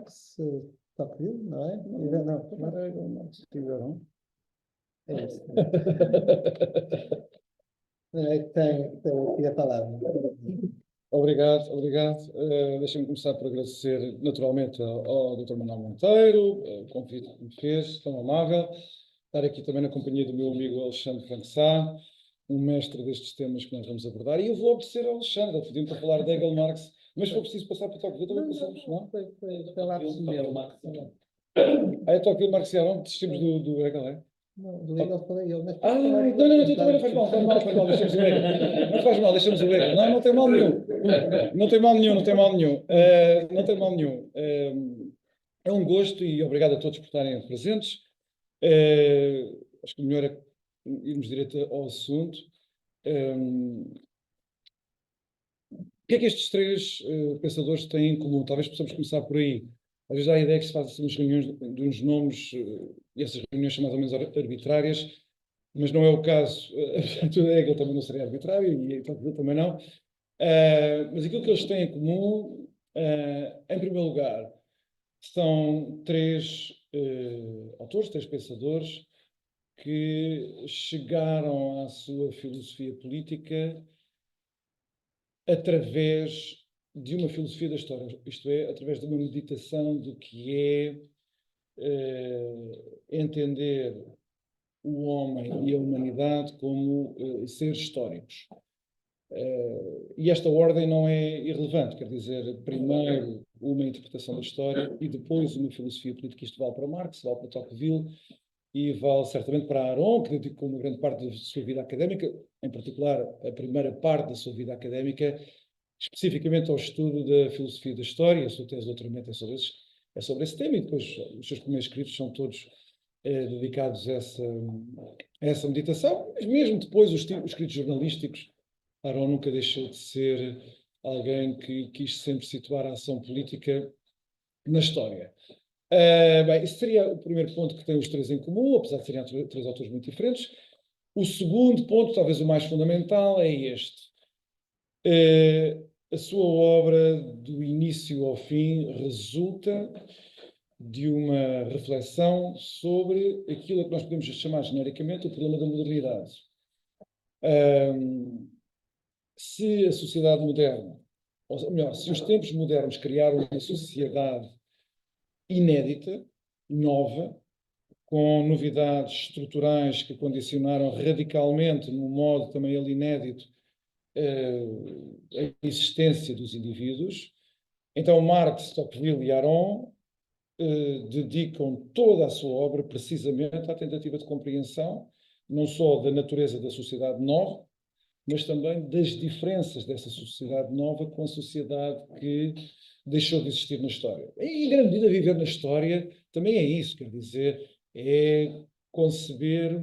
Marx, Tocqueville, não é? Não era Hegel, Marx, tiveram. É isso. É que tem aqui a palavra. Obrigado, obrigado. Deixem-me começar por agradecer naturalmente ao Dr. Manuel Monteiro, o convite que me fez, tão amável. Estar aqui também na companhia do meu amigo Alexandre Franco Sá, um mestre destes temas que nós vamos abordar. E eu vou obedecer ao Alexandre, pedimos para falar de Hegel, Marx, mas se for preciso passar para Tocqueville, também passamos, não? Foi lá para o meu, Marx. É Tocqueville, Marx e Aron, desistimos do Hegel, é? Não, do Hegel falei eu, mas... Não, tu também não faz mal, deixamos o Hegel. Não faz mal, deixamos o Hegel. Não tem mal nenhum. Não tem mal nenhum. Não tem mal nenhum. É um gosto e obrigado a todos por estarem presentes. Acho que o melhor é irmos direto ao assunto. O que é que estes três pensadores têm em comum? Talvez possamos começar por aí. Às vezes há a ideia que se faz assim, umas reuniões de uns nomes, e essas reuniões são mais ou menos arbitrárias, mas não é o caso. Hegel também não seria arbitrário e Tocqueville também não. Mas aquilo que eles têm em comum, em primeiro lugar, são três autores, três pensadores que chegaram à sua filosofia política através de uma filosofia da história, isto é, através de uma meditação do que é entender o homem e a humanidade como seres históricos. E esta ordem não é irrelevante, quer dizer, primeiro uma interpretação da história e depois uma filosofia política. Isto vale para Marx, vale para Tocqueville e vale certamente para Aron, que dedicou uma grande parte da sua vida académica, em particular a primeira parte da sua vida académica, especificamente ao estudo da filosofia da história. A sua tese de doutoramento é sobre esse tema, e depois os seus primeiros escritos são todos dedicados a essa meditação, mas mesmo depois os escritos jornalísticos, Aron nunca deixou de ser alguém que quis sempre situar a ação política na história. Bem, esse seria o primeiro ponto que têm os três em comum, apesar de serem três autores muito diferentes. O segundo ponto, talvez o mais fundamental, é este. A sua obra, do início ao fim, resulta de uma reflexão sobre aquilo que nós podemos chamar genericamente o problema da modernidade. Se a sociedade moderna, ou melhor, se os tempos modernos criaram uma sociedade inédita, nova, com novidades estruturais que condicionaram radicalmente, num modo também ele inédito, a existência dos indivíduos, então Marx, Tocqueville e Aron dedicam toda a sua obra precisamente à tentativa de compreensão, não só da natureza da sociedade nova, mas também das diferenças dessa sociedade nova com a sociedade que deixou de existir na história. E, em grande medida, viver na história também é isso, quer dizer, é conceber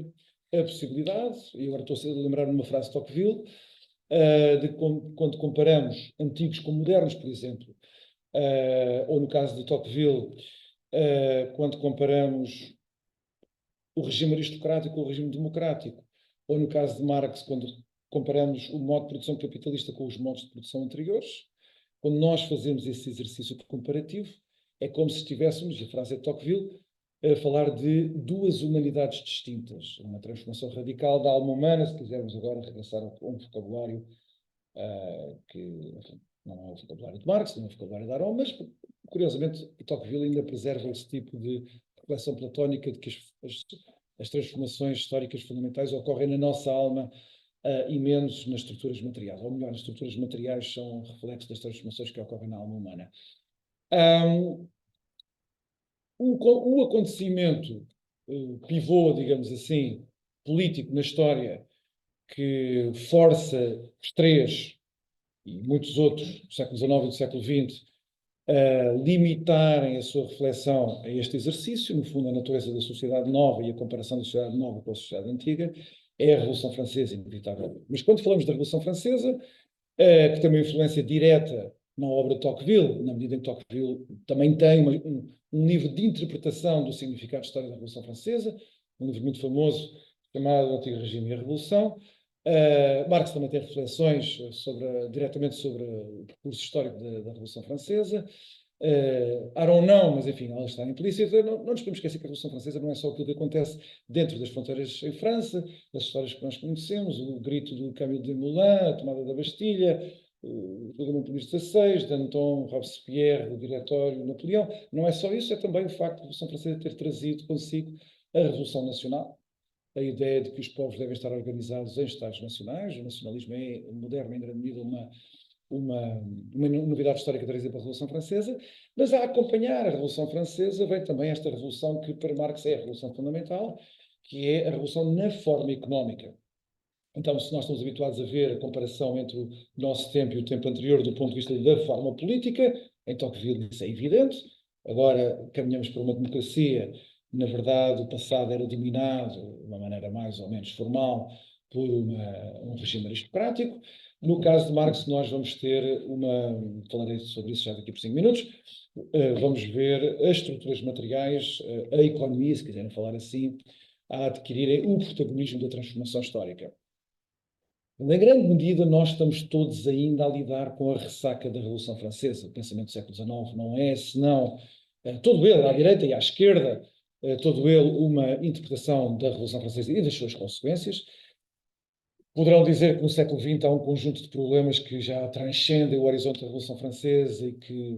a possibilidade, e agora estou a lembrar-me de uma frase de Tocqueville, quando comparamos antigos com modernos, por exemplo, ou no caso de Tocqueville, quando comparamos o regime aristocrático com o regime democrático, ou no caso de Marx, quando comparamos o modo de produção capitalista com os modos de produção anteriores. Quando nós fazemos esse exercício comparativo, é como se estivéssemos, e a frase é de Tocqueville, a falar de duas humanidades distintas, uma transformação radical da alma humana, se quisermos agora regressar a um vocabulário que, enfim, não é o vocabulário de Marx, não é o vocabulário de Aron, mas, curiosamente, Tocqueville ainda preserva esse tipo de reflexão platónica de que as transformações históricas fundamentais ocorrem na nossa alma e menos nas estruturas materiais. Ou melhor, as estruturas materiais são reflexo das transformações que ocorrem na alma humana. O acontecimento pivô, digamos assim, político na história que força os três e muitos outros do século XIX e do século XX a limitarem a sua reflexão a este exercício, no fundo a natureza da sociedade nova e a comparação da sociedade nova com a sociedade antiga, é a Revolução Francesa, inevitável. Mas quando falamos da Revolução Francesa, que tem uma influência direta na obra de Tocqueville, na medida em que Tocqueville também tem um livro de interpretação do significado de história da Revolução Francesa, um livro muito famoso chamado O Antigo Regime e a Revolução. Marx também tem reflexões diretamente sobre o percurso histórico da Revolução Francesa. Aron não, mas enfim, ela está implícita. Não nos podemos esquecer que a Revolução Francesa não é só aquilo que acontece dentro das fronteiras em França, as histórias que nós conhecemos, o grito do Camille Desmoulins, a tomada da Bastilha, o julgamento de Luís XVI, Danton, Robespierre, o Diretório, Napoleão. Não é só isso, é também o facto da Revolução Francesa ter trazido consigo a Revolução Nacional, a ideia de que os povos devem estar organizados em Estados nacionais. O nacionalismo é moderno, em grande medida, uma novidade histórica trazida pela Revolução Francesa, mas a acompanhar a Revolução Francesa vem também esta revolução que para Marx é a revolução fundamental, que é a revolução na forma económica. Então, se nós estamos habituados a ver a comparação entre o nosso tempo e o tempo anterior do ponto de vista da forma política, em Tocqueville isso é evidente. Agora caminhamos para uma democracia. Na verdade, o passado era dominado, de uma maneira mais ou menos formal, por um regime aristocrático. No caso de Marx, nós vamos ter falarei sobre isso já daqui por 5 minutos, vamos ver as estruturas materiais, a economia, se quiserem falar assim, a adquirirem o protagonismo da transformação histórica. Na grande medida, nós estamos todos ainda a lidar com a ressaca da Revolução Francesa. O pensamento do século XIX não é, senão, todo ele, à direita e à esquerda, todo ele uma interpretação da Revolução Francesa e das suas consequências. Poderão dizer que no século XX há um conjunto de problemas que já transcendem o horizonte da Revolução Francesa e que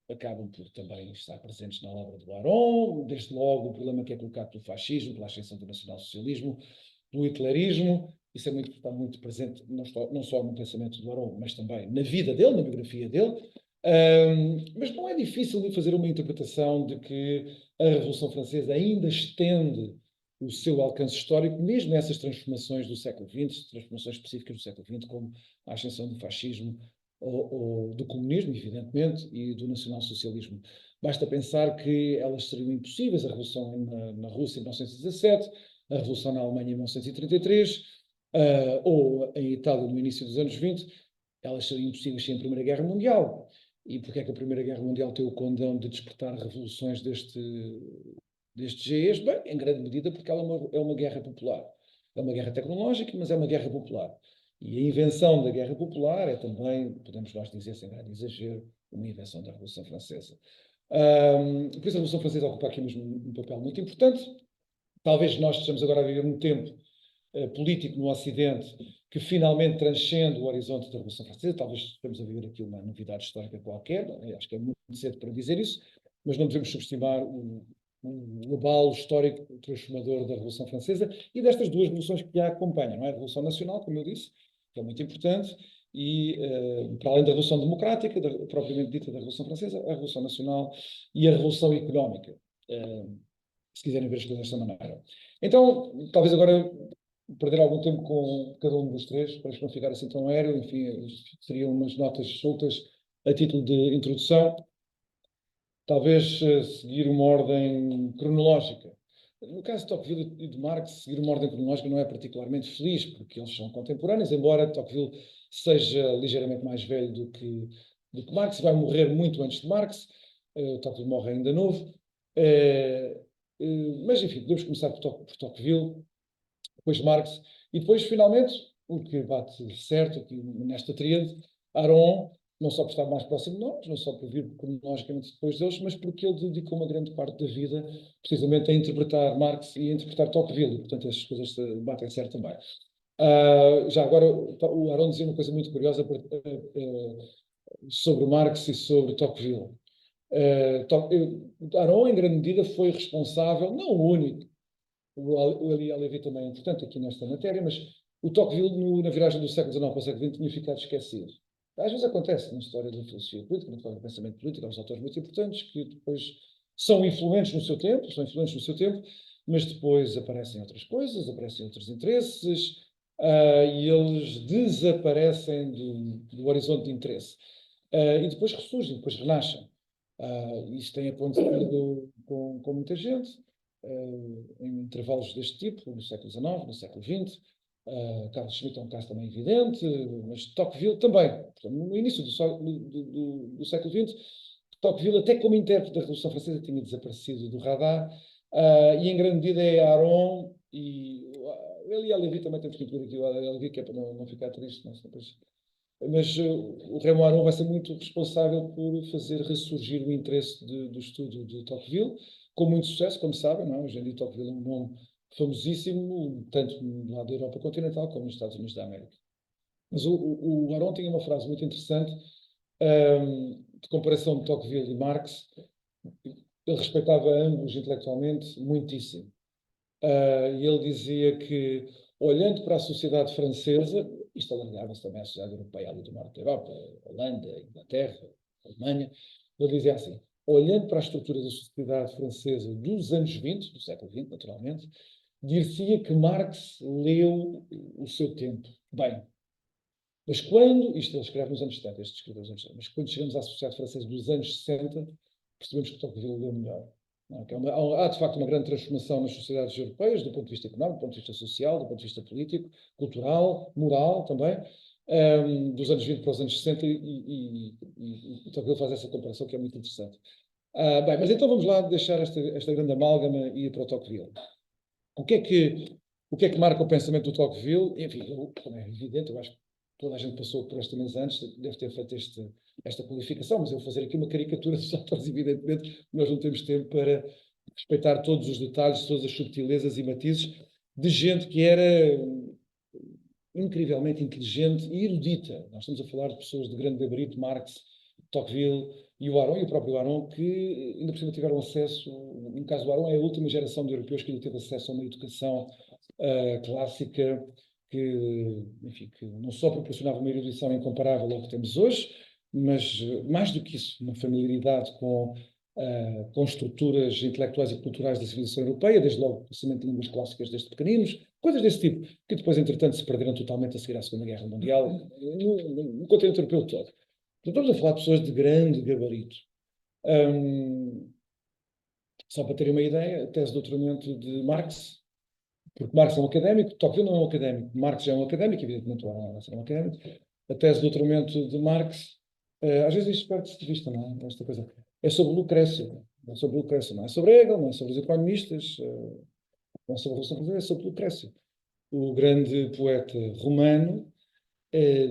acabam por também estar presentes na obra do Aron, desde logo o problema que é colocado pelo fascismo, pela ascensão do nacionalsocialismo, do hitlerismo. Isso está muito presente não só no pensamento do Aron, mas também na vida dele, na biografia dele. Mas não é difícil de fazer uma interpretação de que a Revolução Francesa ainda estende o seu alcance histórico, mesmo nessas transformações do século XX, transformações específicas do século XX, como a ascensão do fascismo ou do comunismo, evidentemente, e do nacionalsocialismo. Basta pensar que elas seriam impossíveis, a Revolução na Rússia em 1917, a Revolução na Alemanha em 1933, ou em Itália no início dos anos 20, elas seriam impossíveis sem a Primeira Guerra Mundial. E porquê é que a Primeira Guerra Mundial tem o condão de despertar revoluções destes GEs? Bem, em grande medida porque ela é uma guerra popular. É uma guerra tecnológica, mas é uma guerra popular. E a invenção da guerra popular é também, podemos nós dizer sem grande exagero, uma invenção da Revolução Francesa. Por isso a Revolução Francesa ocupa aqui mesmo um papel muito importante. Talvez nós estejamos agora a viver um tempo político no Ocidente que finalmente transcende o horizonte da Revolução Francesa. Talvez estejamos a viver aqui uma novidade histórica qualquer, acho que é muito cedo para dizer isso, mas não devemos subestimar o abalo histórico transformador da Revolução Francesa e destas duas revoluções que a acompanham, não é? A Revolução Nacional, como eu disse, que é muito importante, e para além da Revolução Democrática, propriamente dita da Revolução Francesa, a Revolução Nacional e a Revolução Económica, se quiserem ver as coisas desta maneira. Então, talvez agora perder algum tempo com cada um dos três, para não ficar assim tão aéreo, enfim, seriam umas notas soltas a título de introdução. Talvez seguir uma ordem cronológica. No caso de Tocqueville e de Marx, seguir uma ordem cronológica não é particularmente feliz, porque eles são contemporâneos, embora Tocqueville seja ligeiramente mais velho do que Marx, vai morrer muito antes de Marx, Tocqueville morre ainda novo, mas enfim, podemos começar por Tocqueville, depois Marx, e depois, finalmente, o que bate certo aqui nesta tríade, Aron, não só por estar mais próximo de nós, não só por vir cronologicamente depois deles, mas porque ele dedicou uma grande parte da vida precisamente a interpretar Marx e a interpretar Tocqueville, e portanto estas coisas batem certo também. Já agora, o Aron dizia uma coisa muito curiosa sobre Marx e sobre Tocqueville. Aron, em grande medida, foi responsável, não o único, o Elie Halevi também é importante aqui nesta matéria, mas o Tocqueville, na viragem do século XIX para o século XX, tinha ficado esquecido. Às vezes acontece na história da filosofia política, na história do pensamento político, há uns autores muito importantes que depois são influentes no seu tempo, mas depois aparecem outras coisas, aparecem outros interesses, e eles desaparecem do horizonte de interesse. E depois ressurgem, depois renascem. Isso tem acontecido com muita gente, em intervalos deste tipo, no século XIX, no século XX. Carlos Schmitt é um caso também evidente, mas Tocqueville também. Portanto, no início do século XX, Tocqueville, até como intérprete da Revolução Francesa, tinha desaparecido do radar, e em grande medida é Aron e o Elie Halevi também temos que incluir aqui o Elie Halevi, que é para não ficar triste, mas depois Mas o Raymond Aron vai ser muito responsável por fazer ressurgir o interesse do estudo de Tocqueville, com muito sucesso, como sabem, não é? Hoje em dia Tocqueville é um nome famosíssimo, tanto no lado da Europa continental como nos Estados Unidos da América. Mas o Aron tinha uma frase muito interessante, de comparação de Tocqueville e Marx. Ele respeitava ambos intelectualmente muitíssimo. E ele dizia que, olhando para a sociedade francesa, isto alargava-se também à sociedade europeia, ali do norte da Europa, Holanda, Inglaterra, Alemanha, ele dizia assim, olhando para a estrutura da sociedade francesa dos anos 20, do século XX, naturalmente, dir-se-ia que Marx leu o seu tempo. Bem, mas quando, isto ele escreve nos anos 70, este escreveu nos anos 70, mas quando chegamos à sociedade francesa dos anos 60, percebemos que Tocqueville leu melhor. Não é? Que há, de facto, uma grande transformação nas sociedades europeias, do ponto de vista económico, do ponto de vista social, do ponto de vista político, cultural, moral também, dos anos 20 para os anos 60, e Tocqueville faz essa comparação que é muito interessante. Bem, mas então vamos lá deixar esta grande amálgama e ir para o Tocqueville. O que é que marca o pensamento do Tocqueville? Enfim, como é evidente, eu acho que toda a gente passou por esta mesa antes, deve ter feito esta qualificação, mas eu vou fazer aqui uma caricatura dos autores, evidentemente, nós não temos tempo para respeitar todos os detalhes, todas as subtilezas e matizes de gente que era incrivelmente inteligente e erudita. Nós estamos a falar de pessoas de grande gabarito, Marx, Tocqueville e o Aron, e o próprio Aron, que ainda por cima tiveram acesso, no caso do Aron, é a última geração de europeus que ainda teve acesso a uma educação clássica que, enfim, que não só proporcionava uma erudição incomparável ao que temos hoje, mas mais do que isso, uma familiaridade com estruturas intelectuais e culturais da civilização europeia, desde logo o conhecimento de línguas clássicas desde pequeninos, coisas desse tipo, que depois, entretanto, se perderam totalmente a seguir à Segunda Guerra Mundial, no continente europeu todo. Então, estamos a falar de pessoas de grande gabarito. Só para terem uma ideia, a tese de doutoramento de Marx, porque Marx é um académico, Tocqueville não é um académico, Marx já é um académico, evidentemente o Aron vai ser um académico. A tese de doutoramento de Marx, às vezes isto perde-se de vista, não é? Esta coisa. É sobre Lucrécio, não é sobre Lucrécio, não é sobre Hegel, não é sobre os economistas, não é sobre a Revolução Francesa, é sobre Lucrécio, o grande poeta romano,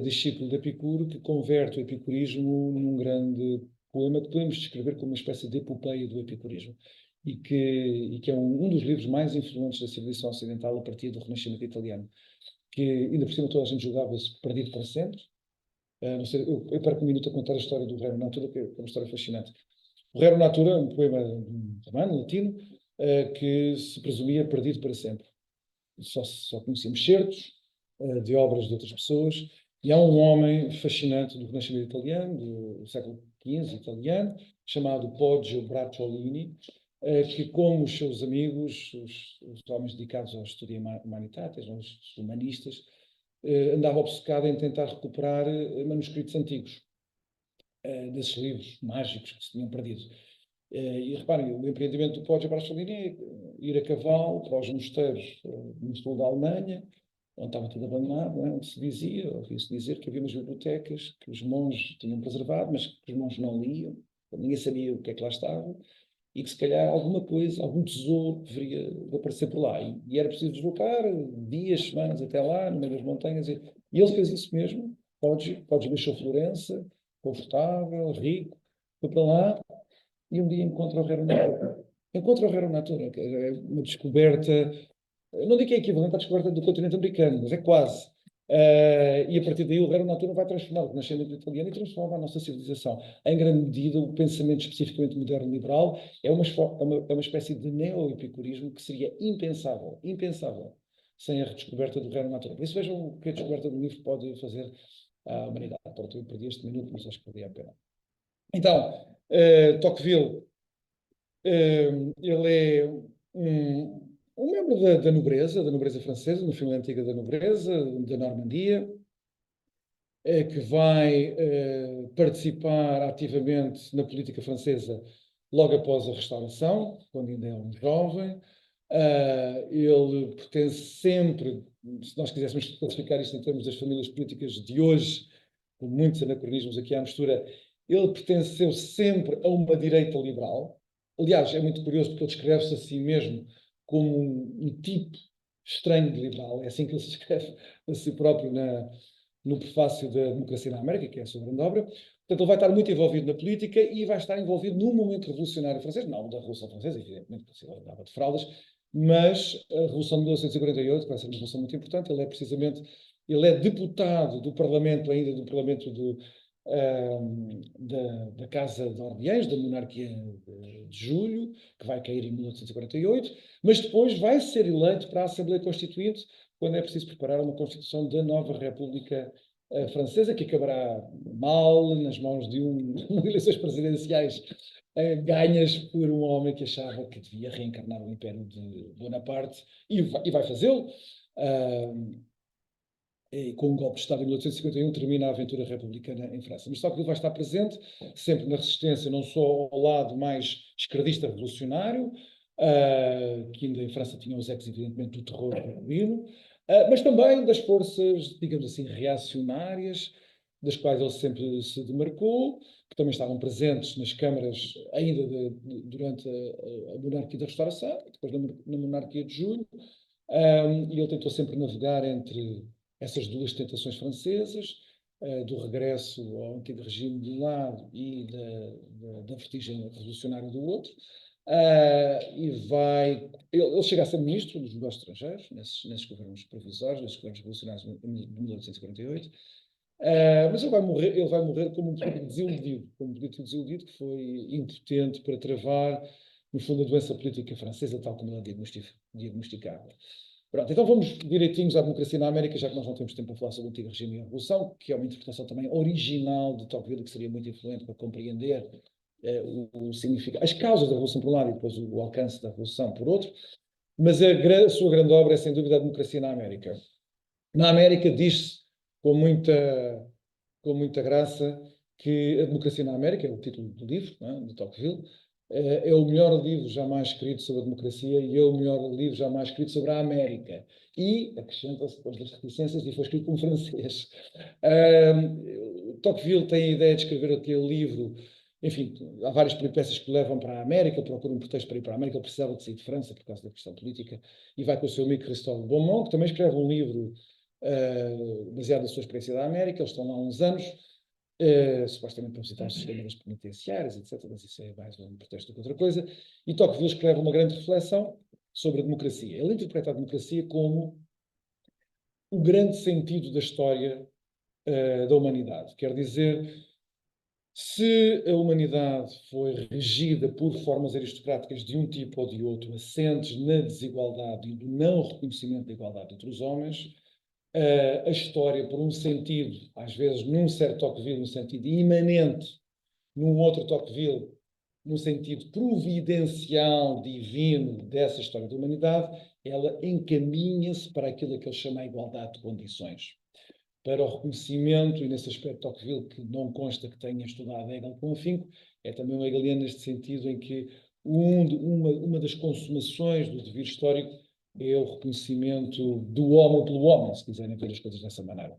discípulo de Epicuro, que converte o epicurismo num grande poema que podemos descrever como uma espécie de epopeia do epicurismo e que é um dos livros mais influentes da civilização ocidental a partir do Renascimento italiano, que ainda por cima toda a gente julgava-se perdido para sempre. Não sei, eu perco um minuto a contar a história do Rerum Natura, que é uma história fascinante. O Rerum Natura é um poema romano, latino, que se presumia perdido para sempre. Só conhecíamos certos de obras de outras pessoas, e há um homem fascinante do Renascimento italiano, do século XV italiano, chamado Poggio Bracciolini, que, como os seus amigos, os homens dedicados ao Studia Humanitatis, os humanistas, andava obcecado em tentar recuperar manuscritos antigos desses livros mágicos que se tinham perdido. E reparem, o empreendimento do Poggio Bracciolini é ir a cavalo para os mosteiros no sul da Alemanha, onde estava tudo abandonado, não é? Onde se dizia, ouvia-se dizer que havia umas bibliotecas que os monges tinham preservado, mas que os monges não liam, ninguém sabia o que é que lá estava, e que se calhar alguma coisa, algum tesouro deveria aparecer por lá. E era preciso deslocar dias, semanas até lá, no meio das montanhas. E ele fez isso mesmo. Poggio deixou Florença, confortável, rico, foi para lá e um dia encontra o Rerum Natura. Encontra o Rerum Natura, que é uma descoberta, não digo que é equivalente à descoberta do continente americano, mas é quase. E a partir daí o Rerum Natura vai transformar o Renascimento italiano e transforma a nossa civilização. Em grande medida, o pensamento especificamente moderno-liberal é uma espécie de neo-epicurismo que seria impensável, sem a redescoberta do Rerum Natura. Por isso vejam o que a descoberta do livro pode fazer à humanidade. Pronto, eu perdi este minuto, mas acho que valia a pena. Então, Tocqueville, ele é um membro da nobreza francesa, no filme Antiga da Nobreza, da Normandia, que vai participar ativamente na política francesa logo após a Restauração, quando ainda é um jovem. Ele pertence sempre, se nós quiséssemos classificar isto em termos das famílias políticas de hoje, com muitos anacronismos aqui à mistura, ele pertenceu sempre a uma direita liberal. Aliás, é muito curioso porque ele descreve-se a si mesmo como um tipo estranho de liberal. É assim que ele se descreve a si próprio no prefácio da Democracia na América, que é a sua grande obra. Portanto, ele vai estar muito envolvido na política e vai estar envolvido no momento revolucionário francês, não da Revolução Francesa, evidentemente, porque ele andava de fraldas, mas a Revolução de 1848, que vai ser uma revolução muito importante. Ele é deputado do Parlamento, ainda do Parlamento da Casa de Orleans, da monarquia de Julho, que vai cair em 1848, mas depois vai ser eleito para a Assembleia Constituinte, quando é preciso preparar uma Constituição da nova República Francesa, que acabará mal nas mãos de eleições presidenciais ganhas por um homem que achava que devia reencarnar o Império de Bonaparte, e vai fazê-lo. E com um golpe de Estado em 1851 termina a aventura republicana em França. Mas Tocqueville vai estar presente sempre na resistência, não só ao lado mais esquerdista revolucionário, que ainda em França tinha os ecos, evidentemente, do terror jacobino, mas também das forças, digamos assim, reacionárias, das quais ele sempre se demarcou, que também estavam presentes nas câmaras ainda durante a monarquia da Restauração, depois na monarquia de Julho, e ele tentou sempre navegar entre essas duas tentações francesas, do regresso ao antigo regime de um lado e da vertigem revolucionária do outro. Ele chega a ser ministro dos negócios estrangeiros, nesses governos provisórios, nesses governos revolucionários de 1848. Mas ele vai morrer como um político desiludido, que foi impotente para travar, no fundo, a doença política francesa, tal como ela é diagnosticada. Pronto, então vamos direitinhos à democracia na América, já que nós não temos tempo para falar sobre o antigo regime e a revolução, que é uma interpretação também original de Tocqueville, que seria muito influente para compreender o significado, as causas da revolução por um lado e depois o alcance da revolução por outro. Mas a sua grande obra é, sem dúvida, a democracia na América. Na América diz-se com muita graça que a democracia na América, é o título do livro, não é, de Tocqueville, é o melhor livro jamais escrito sobre a democracia e é o melhor livro jamais escrito sobre a América. E, acrescenta-se depois das reticências, e foi escrito por um francês. Tocqueville tem a ideia de escrever aquele livro, enfim, há várias peripécias que o levam para a América, ele procura um pretexto para ir para a América, ele precisava de sair de França por causa da questão política, e vai com o seu amigo Cristóvão Beaumont, que também escreve um livro baseado na sua experiência da América. Eles estão lá há uns anos, supostamente para visitar os sistemas penitenciários, etc., mas isso é mais um pretexto do que outra coisa. E Tocqueville escreve uma grande reflexão sobre a democracia. Ele interpreta a democracia como o grande sentido da história da humanidade. Quer dizer, se a humanidade foi regida por formas aristocráticas de um tipo ou de outro, assentes na desigualdade e do não reconhecimento da igualdade entre os homens, a história, por um sentido, às vezes num certo Tocqueville, num sentido imanente, num outro Tocqueville, num sentido providencial, divino dessa história da humanidade, ela encaminha-se para aquilo que ele chama a igualdade de condições. Para o reconhecimento, e nesse aspecto Tocqueville, que não consta que tenha estudado Hegel com afinco, é também um hegeliano neste sentido em que uma das consumações do dever histórico é o reconhecimento do homem pelo homem, se quiserem ver as coisas dessa maneira.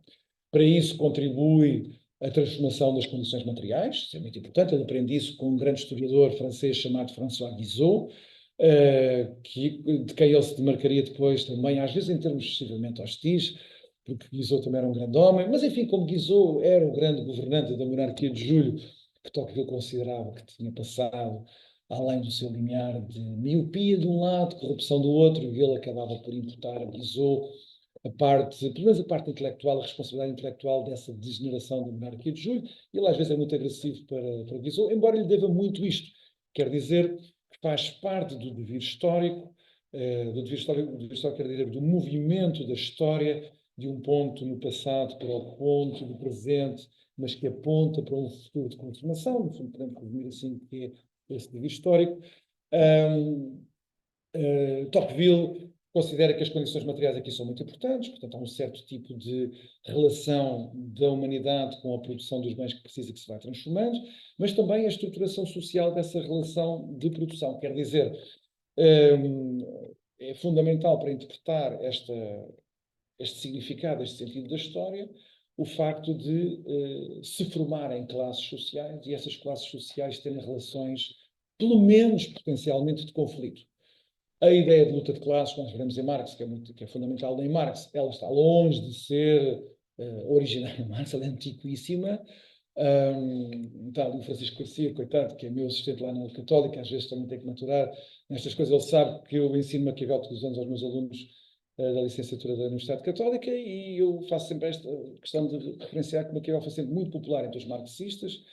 Para isso contribui a transformação das condições materiais, isso é muito importante. Ele aprende isso com um grande historiador francês chamado François Guizot, de quem ele se demarcaria depois também, às vezes em termos excessivamente hostis, porque Guizot também era um grande homem, mas enfim, como Guizot era o grande governante da monarquia de Julho, que Tocqueville considerava que tinha passado além do seu limiar de miopia de um lado, corrupção do outro, e ele acabava por imputar a Guizot pelo menos a parte intelectual, a responsabilidade intelectual dessa degeneração da monarquia de Julho. Ele às vezes é muito agressivo para Guizot, embora lhe deva muito isto. Quer dizer que faz parte do dever histórico, o dever histórico quer dizer do movimento da história, de um ponto no passado para o ponto do presente, mas que aponta para um futuro de transformação. No fundo, podemos resumir assim que é esse dever histórico. Tocqueville considera que as condições materiais aqui são muito importantes, portanto há um certo tipo de relação da humanidade com a produção dos bens que precisa, que se vai transformando, mas também a estruturação social dessa relação de produção. Quer dizer, é fundamental para interpretar este significado, este sentido da história, o facto de se formarem classes sociais e essas classes sociais terem relações, pelo menos potencialmente, de conflito. A ideia de luta de classes, que nós veremos em Marx, que é fundamental em Marx, ela está longe de ser originária de Marx, ela é antiquíssima. Está ali o Francisco Garcia, coitado, que é meu assistente lá na Católica, às vezes também tem que maturar nestas coisas. Ele sabe que eu ensino Maquiavel todos os anos aos meus alunos da licenciatura da Universidade Católica, e eu faço sempre esta questão de referenciar que Maquiavel foi sempre muito popular entre os marxistas,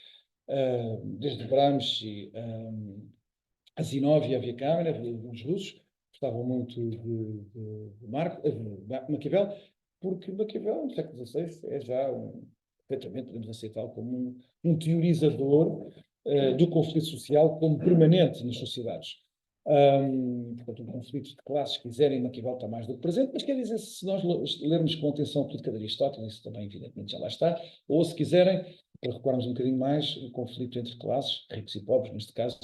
desde Gramsci a Zinoviev e a Câmara, os russos, gostavam muito de Maquiavel, porque Maquiavel, no século XVI, é já perfeitamente podemos aceitá-lo como um teorizador do conflito social como permanente nas sociedades. Portanto, um conflito de classes, se quiserem, Maquiavel está mais do que presente, mas quer dizer, se nós lermos com atenção a política de Aristóteles, isso também, evidentemente, já lá está, ou se quiserem, para recuarmos um bocadinho mais, o conflito entre classes, ricos e pobres, neste caso,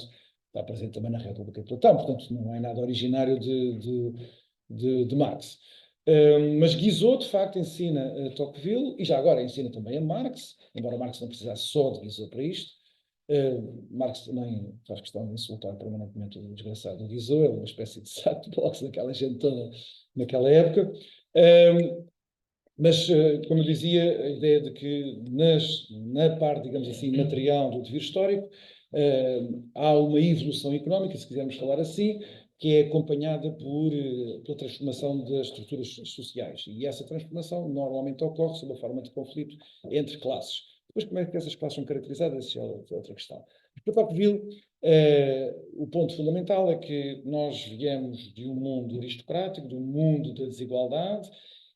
está presente também na República de Platão, portanto, não é nada originário de Marx. Mas Guizot, de facto, ensina Tocqueville, e já agora ensina também a Marx, embora Marx não precisasse só de Guizot para isto. Marx também faz questão de insultar permanentemente o desgraçado Guizot, é uma espécie de saco de boxe daquela gente toda naquela época. Mas, como eu dizia, a ideia de que na parte, digamos assim, material do devir histórico, há uma evolução económica, se quisermos falar assim, que é acompanhada pela transformação das estruturas sociais. E essa transformação normalmente ocorre sob a forma de conflito entre classes. Depois, como é que essas classes são caracterizadas? Essa é outra questão. Para Tocqueville, o ponto fundamental é que nós viemos de um mundo aristocrático, de um mundo da desigualdade,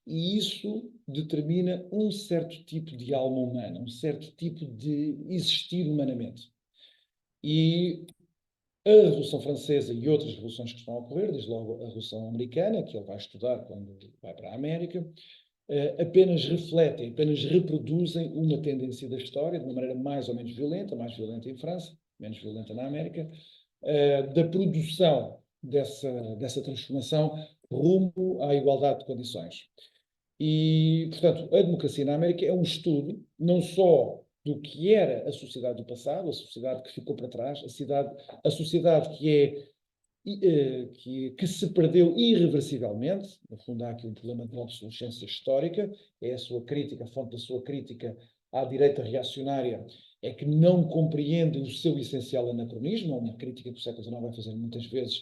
e isso determina um certo tipo de alma humana, um certo tipo de existir humanamente. E a Revolução Francesa e outras revoluções que estão a ocorrer, desde logo a Revolução Americana, que ele vai estudar quando vai para a América, apenas refletem, apenas reproduzem uma tendência da história, de uma maneira mais ou menos violenta, mais violenta em França, menos violenta na América, da produção dessa transformação rumo à igualdade de condições. E, portanto, a democracia na América é um estudo não só do que era a sociedade do passado, a sociedade que ficou para trás, a sociedade que se perdeu irreversivelmente. No fundo, há aqui um problema de obsolescência histórica, é a sua crítica, a fonte da sua crítica à direita reacionária é que não compreende o seu essencial anacronismo, uma crítica que o século XIX vai fazer muitas vezes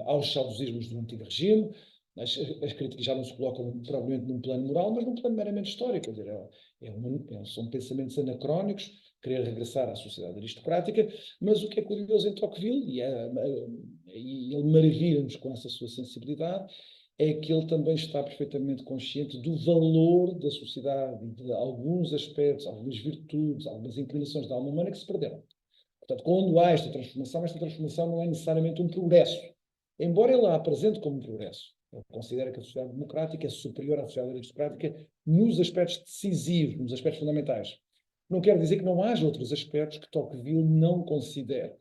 aos saudosismos do antigo regime. As críticas já não se colocam provavelmente num plano moral, mas num plano meramente histórico. Quer dizer, são pensamentos anacrónicos, querer regressar à sociedade aristocrática, mas o que é curioso em Tocqueville, e ele maravilha-nos com essa sua sensibilidade, é que ele também está perfeitamente consciente do valor da sociedade e de alguns aspectos, algumas virtudes, algumas inclinações da alma humana que se perderam. Portanto, quando há esta transformação não é necessariamente um progresso, embora ele a apresente como um progresso. Ele considera que a sociedade democrática é superior à sociedade aristocrática nos aspectos decisivos, nos aspectos fundamentais. Não quer dizer que não haja outros aspectos que Tocqueville não considera,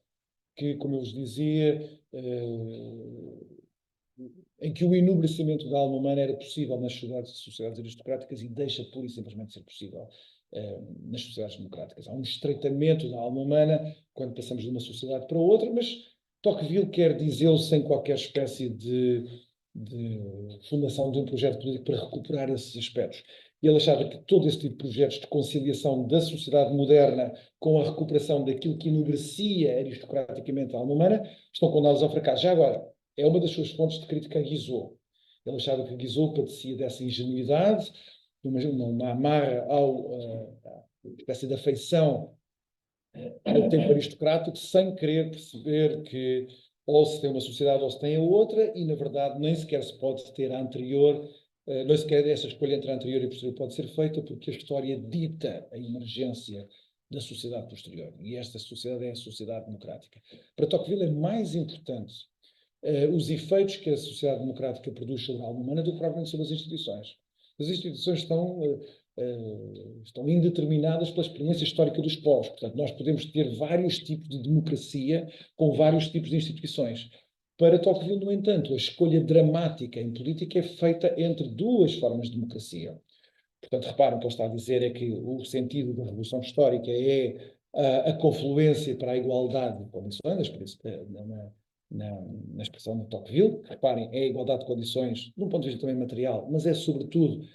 que, como eu vos dizia, em que o enobrecimento da alma humana era possível nas sociedades aristocráticas e deixa pura e simplesmente ser possível nas sociedades democráticas. Há um estreitamento da alma humana quando passamos de uma sociedade para outra, mas Tocqueville quer dizê-lo sem qualquer espécie de fundação de um projeto político para recuperar esses aspectos. Ele achava que todo esse tipo de projetos de conciliação da sociedade moderna com a recuperação daquilo que enobrecia aristocraticamente a alma humana estão condenados ao fracasso. Já agora, é uma das suas fontes de crítica a Guizot. Ele achava que Guizot padecia dessa ingenuidade, uma amarra à espécie de afeição ao tempo aristocrático, sem querer perceber que ou se tem uma sociedade ou se tem a outra, e na verdade nem sequer se pode ter a anterior, nem sequer essa escolha entre a anterior e a posterior pode ser feita, porque a história dita a emergência da sociedade posterior. E esta sociedade é a sociedade democrática. Para Tocqueville é mais importante os efeitos que a sociedade democrática produz sobre a alma humana do que propriamente sobre as instituições. As instituições estão indeterminadas pela experiência histórica dos povos. Portanto, nós podemos ter vários tipos de democracia com vários tipos de instituições. Para Tocqueville, no entanto, a escolha dramática em política é feita entre duas formas de democracia. Portanto, reparam, o que ele está a dizer é que o sentido da revolução histórica é a confluência para a igualdade de condições, na expressão de Tocqueville. Reparem, é a igualdade de condições, de um ponto de vista também material, mas é sobretudo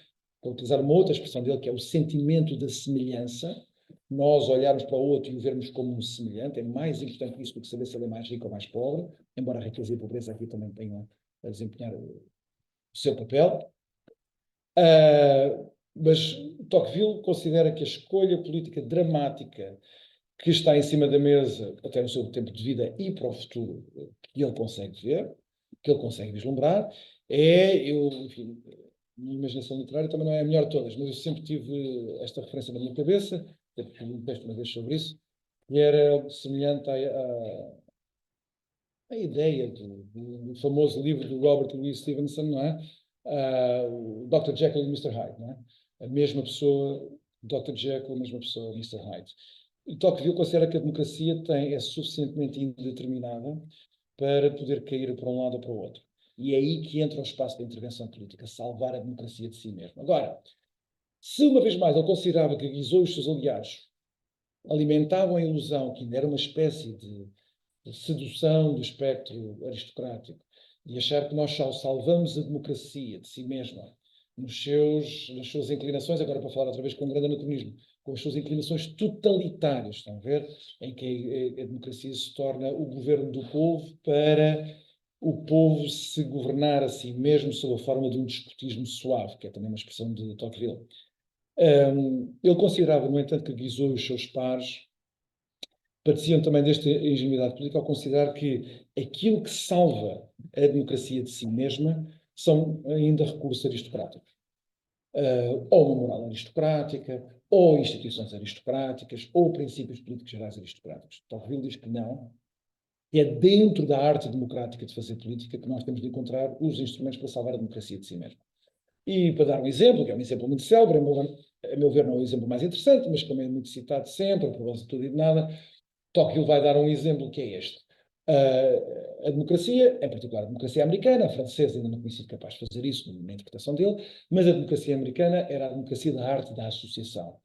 para utilizar uma outra expressão dele, que é o sentimento da semelhança, nós olharmos para o outro e o vermos como um semelhante, é mais importante isso do que saber se ele é mais rico ou mais pobre, embora a riqueza e a pobreza aqui também tenham a desempenhar o seu papel. Mas Tocqueville considera que a escolha política dramática que está em cima da mesa, até no seu tempo de vida e para o futuro, que ele consegue ver, que ele consegue vislumbrar, enfim, a minha imaginação literária também não é a melhor de todas, mas eu sempre tive esta referência na minha cabeça, até porque li um texto uma vez sobre isso, que era semelhante à ideia do famoso livro do Robert Louis Stevenson, não é? O Dr. Jekyll e Mr. Hyde, não é? A mesma pessoa, Dr. Jekyll, a mesma pessoa, Mr. Hyde. E Tocqueville considera que a democracia é suficientemente indeterminada para poder cair para um lado ou para o outro. E é aí que entra o espaço da intervenção política, salvar a democracia de si mesmo. Agora, se uma vez mais ele considerava que Guizot e os seus aliados alimentavam a ilusão que ainda era uma espécie de sedução do espectro aristocrático e achar que nós só salvamos a democracia de si mesma nas suas inclinações, agora para falar outra vez com um grande anacronismo, com as suas inclinações totalitárias, estão a ver? Em que a democracia se torna o governo do povo para o povo se governar a si mesmo sob a forma de um despotismo suave, que é também uma expressão de Tocqueville. Ele considerava, no entanto, que Guizot e os seus pares pareciam também desta ingenuidade política ao considerar que aquilo que salva a democracia de si mesma são ainda recursos aristocráticos. Ou uma moral aristocrática, ou instituições aristocráticas, ou princípios políticos gerais aristocráticos. Tocqueville diz que não. É dentro da arte democrática de fazer política que nós temos de encontrar os instrumentos para salvar a democracia de si mesma. E para dar um exemplo, que é um exemplo muito célebre, a meu ver não é o exemplo mais interessante, mas também é muito citado sempre, a propósito de tudo e de nada, Tocqueville vai dar um exemplo que é este. A democracia, em particular a democracia americana, a francesa ainda não tinha sido capaz de fazer isso na interpretação dele, mas a democracia americana era a democracia da arte da associação,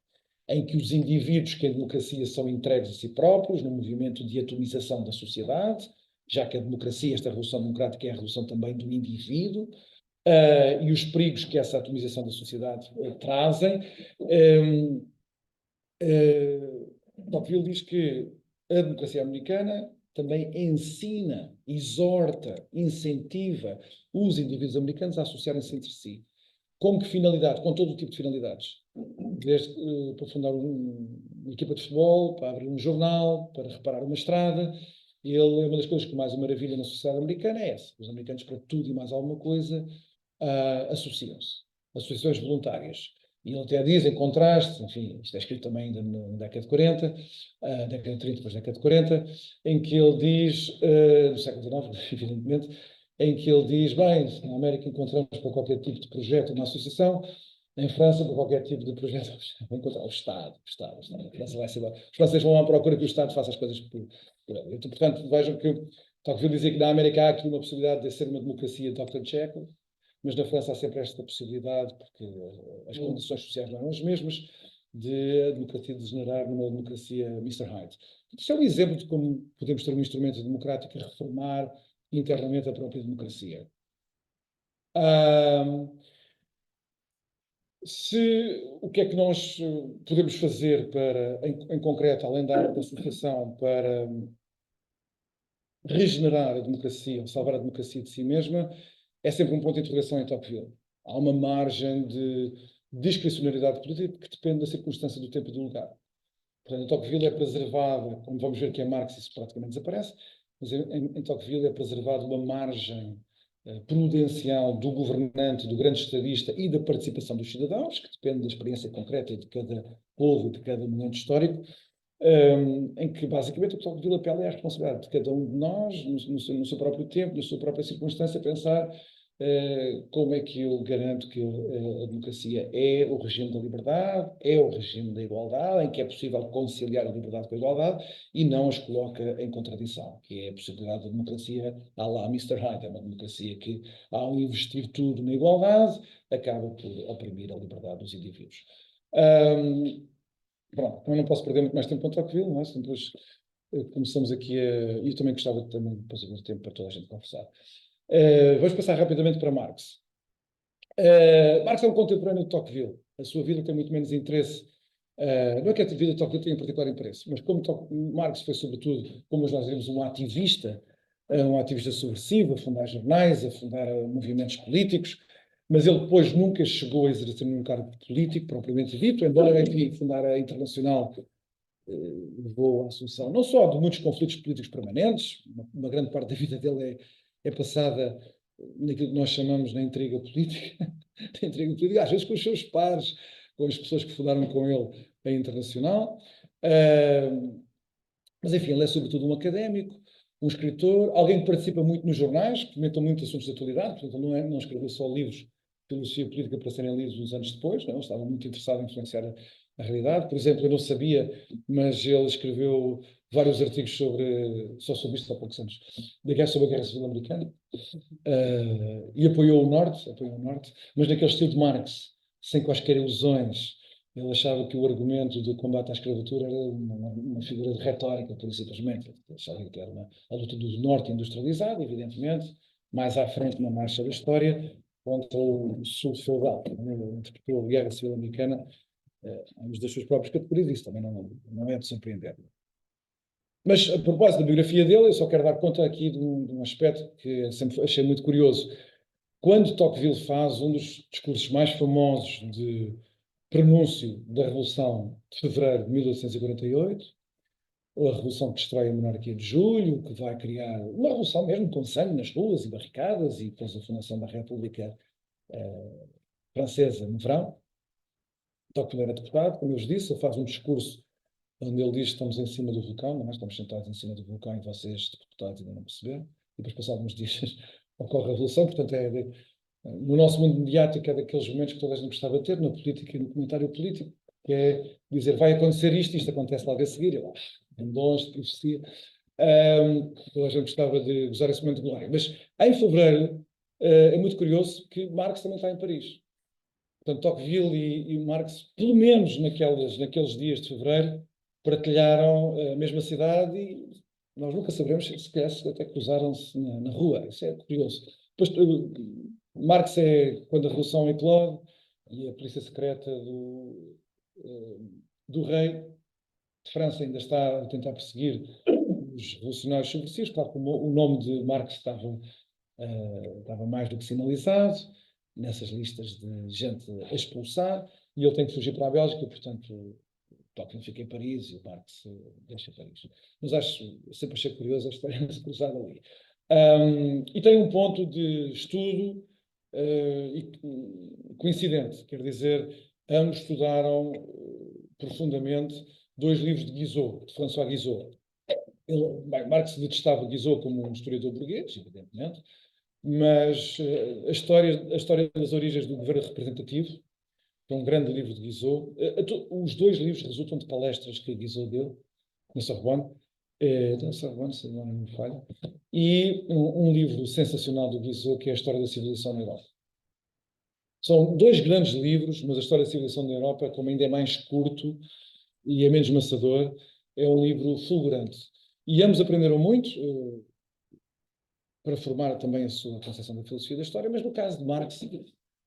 em que os indivíduos que em democracia são entregues a si próprios, no movimento de atomização da sociedade, já que a democracia, esta revolução democrática, é a revolução também do indivíduo, e os perigos que essa atomização da sociedade trazem. Tocqueville diz que a democracia americana também ensina, exorta, incentiva os indivíduos americanos a associarem-se entre si. Com que finalidade? Com todo o tipo de finalidades. Desde para fundar uma equipa de futebol, para abrir um jornal, para reparar uma estrada. Uma das coisas que mais o maravilha na sociedade americana é essa. Os americanos, para tudo e mais alguma coisa, associam-se. Associações voluntárias. E ele até diz, em contraste, enfim, isto é escrito também ainda na década de 40, década de 30, depois década de 40, em que ele diz, no século XIX, evidentemente, em que ele diz, bem, na América encontramos para qualquer tipo de projeto uma associação, em França, para qualquer tipo de projeto, vão encontrar o Estado. A França vai ser, os franceses vão à procura que o Estado faça as coisas por ele. Então, portanto, vejam que Tocqueville dizia que na América há aqui uma possibilidade de ser uma democracia Dr. Jekyll, mas na França há sempre esta possibilidade, porque as condições sociais não eram as mesmas, de a democracia degenerar numa democracia Mr. Hyde. Isto é um exemplo de como podemos ter um instrumento democrático a reformar internamente a própria democracia. O que é que nós podemos fazer para, em concreto, além da arte da associação, para regenerar a democracia, ou salvar a democracia de si mesma, é sempre um ponto de interrogação em Tocqueville. Há uma margem de discricionariedade política que depende da circunstância do tempo e do lugar. Portanto, em Tocqueville é preservada, como vamos ver que em Marx isso praticamente desaparece, mas em Tocqueville é preservada uma margem prudencial do governante, do grande estadista e da participação dos cidadãos, que depende da experiência concreta de cada povo e de cada momento histórico, em que basicamente o que Tocqueville apela é a responsabilidade de cada um de nós, no seu próprio tempo, na sua própria circunstância, pensar como é que eu garanto que a democracia é o regime da liberdade, é o regime da igualdade, em que é possível conciliar a liberdade com a igualdade e não as coloca em contradição, que é a possibilidade da democracia à la Mr. Hyde, é uma democracia que, ao investir tudo na igualdade, acaba por oprimir a liberdade dos indivíduos. Pronto, eu não posso perder muito mais tempo com o Tocqueville, não é? Senão depois começamos aqui a... E eu também gostava de também depois haver tempo para toda a gente conversar. Vamos passar rapidamente para Marx. Marx é um contemporâneo de Tocqueville. A sua vida tem muito menos interesse. Não é que a vida de Tocqueville tenha particular interesse, mas como Marx foi, sobretudo, como nós dizemos, um ativista subversivo, a fundar jornais, a fundar movimentos políticos, mas ele depois nunca chegou a exercer nenhum cargo político propriamente dito, embora, enfim, fundar a Internacional levou à solução não só de muitos conflitos políticos permanentes, uma grande parte da vida dele é passada naquilo que nós chamamos na intriga política, às vezes com os seus pares, com as pessoas que fundaram com ele a Internacional. Mas, enfim, ele é sobretudo um académico, um escritor, alguém que participa muito nos jornais, que comenta muito assuntos de atualidade, portanto, ele não escreveu só livros de filosofia política para serem lidos uns anos depois, não? Ele estava muito interessado em influenciar a realidade. Por exemplo, eu não sabia, mas ele escreveu vários artigos só sobre isto há poucos anos, sobre a Guerra Civil Americana, e apoiou o Norte, mas naquele estilo de Marx, sem quaisquer ilusões. Ele achava que o argumento do combate à escravatura era uma figura de retórica, por simplesmente. Ele achava que era a luta do Norte industrializado, evidentemente, mais à frente na marcha da história, contra o Sul feudal. Ele interpretou a Guerra Civil Americana das suas próprias categorias, isso também não é de surpreender. Mas, a propósito da biografia dele, eu só quero dar conta aqui de um aspecto que sempre achei muito curioso. Quando Tocqueville faz um dos discursos mais famosos de prenúncio da Revolução de Fevereiro de 1848, ou a Revolução que destrói a monarquia de Julho, que vai criar uma revolução mesmo com sangue nas ruas e barricadas, e depois a fundação da República Francesa no verão. Tocqueville era deputado, como eu vos disse, ele faz um discurso onde ele diz que estamos em cima do vulcão, nós estamos sentados em cima do vulcão e vocês, deputados, ainda não perceberam. E depois, passados uns dias, ocorre a revolução. Portanto, no nosso mundo mediático é daqueles momentos que toda a gente gostava de ter, na política e no comentário político, que é dizer, vai acontecer isto acontece logo a seguir. Em dons de profecia. Toda a gente gostava de usar esse momento de glória. Mas, em fevereiro, é muito curioso que Marx também está em Paris. Portanto, Tocqueville e Marx, pelo menos naqueles dias de fevereiro, partilharam a mesma cidade e nós nunca saberemos se até cruzaram-se na rua. Isso é curioso. Depois, Marx é quando a Revolução eclode e a polícia secreta do rei de França ainda está a tentar perseguir os revolucionários subversivos. Claro que o nome de Marx estava mais do que sinalizado nessas listas de gente a expulsar, e ele tem que fugir para a Bélgica, portanto, Tocqueville fica em Paris e o Marx deixa Paris. Mas sempre achei curioso a história de se cruzar ali. E tem um ponto de estudo coincidente, quer dizer, ambos estudaram profundamente dois livros de Guizot, de François Guizot. Marx detestava Guizot como um historiador burguês, evidentemente, mas a história das origens do governo representativo, que é um grande livro de Guizot. Os dois livros resultam de palestras que Guizot deu na Sorbonne, se não me falha, e um livro sensacional do Guizot, que é a História da Civilização na Europa. São dois grandes livros, mas a História da Civilização da Europa, como ainda é mais curto e é menos maçador, é um livro fulgurante. E ambos aprenderam muito, para formar também a sua concepção da filosofia da história, mas no caso de Marx,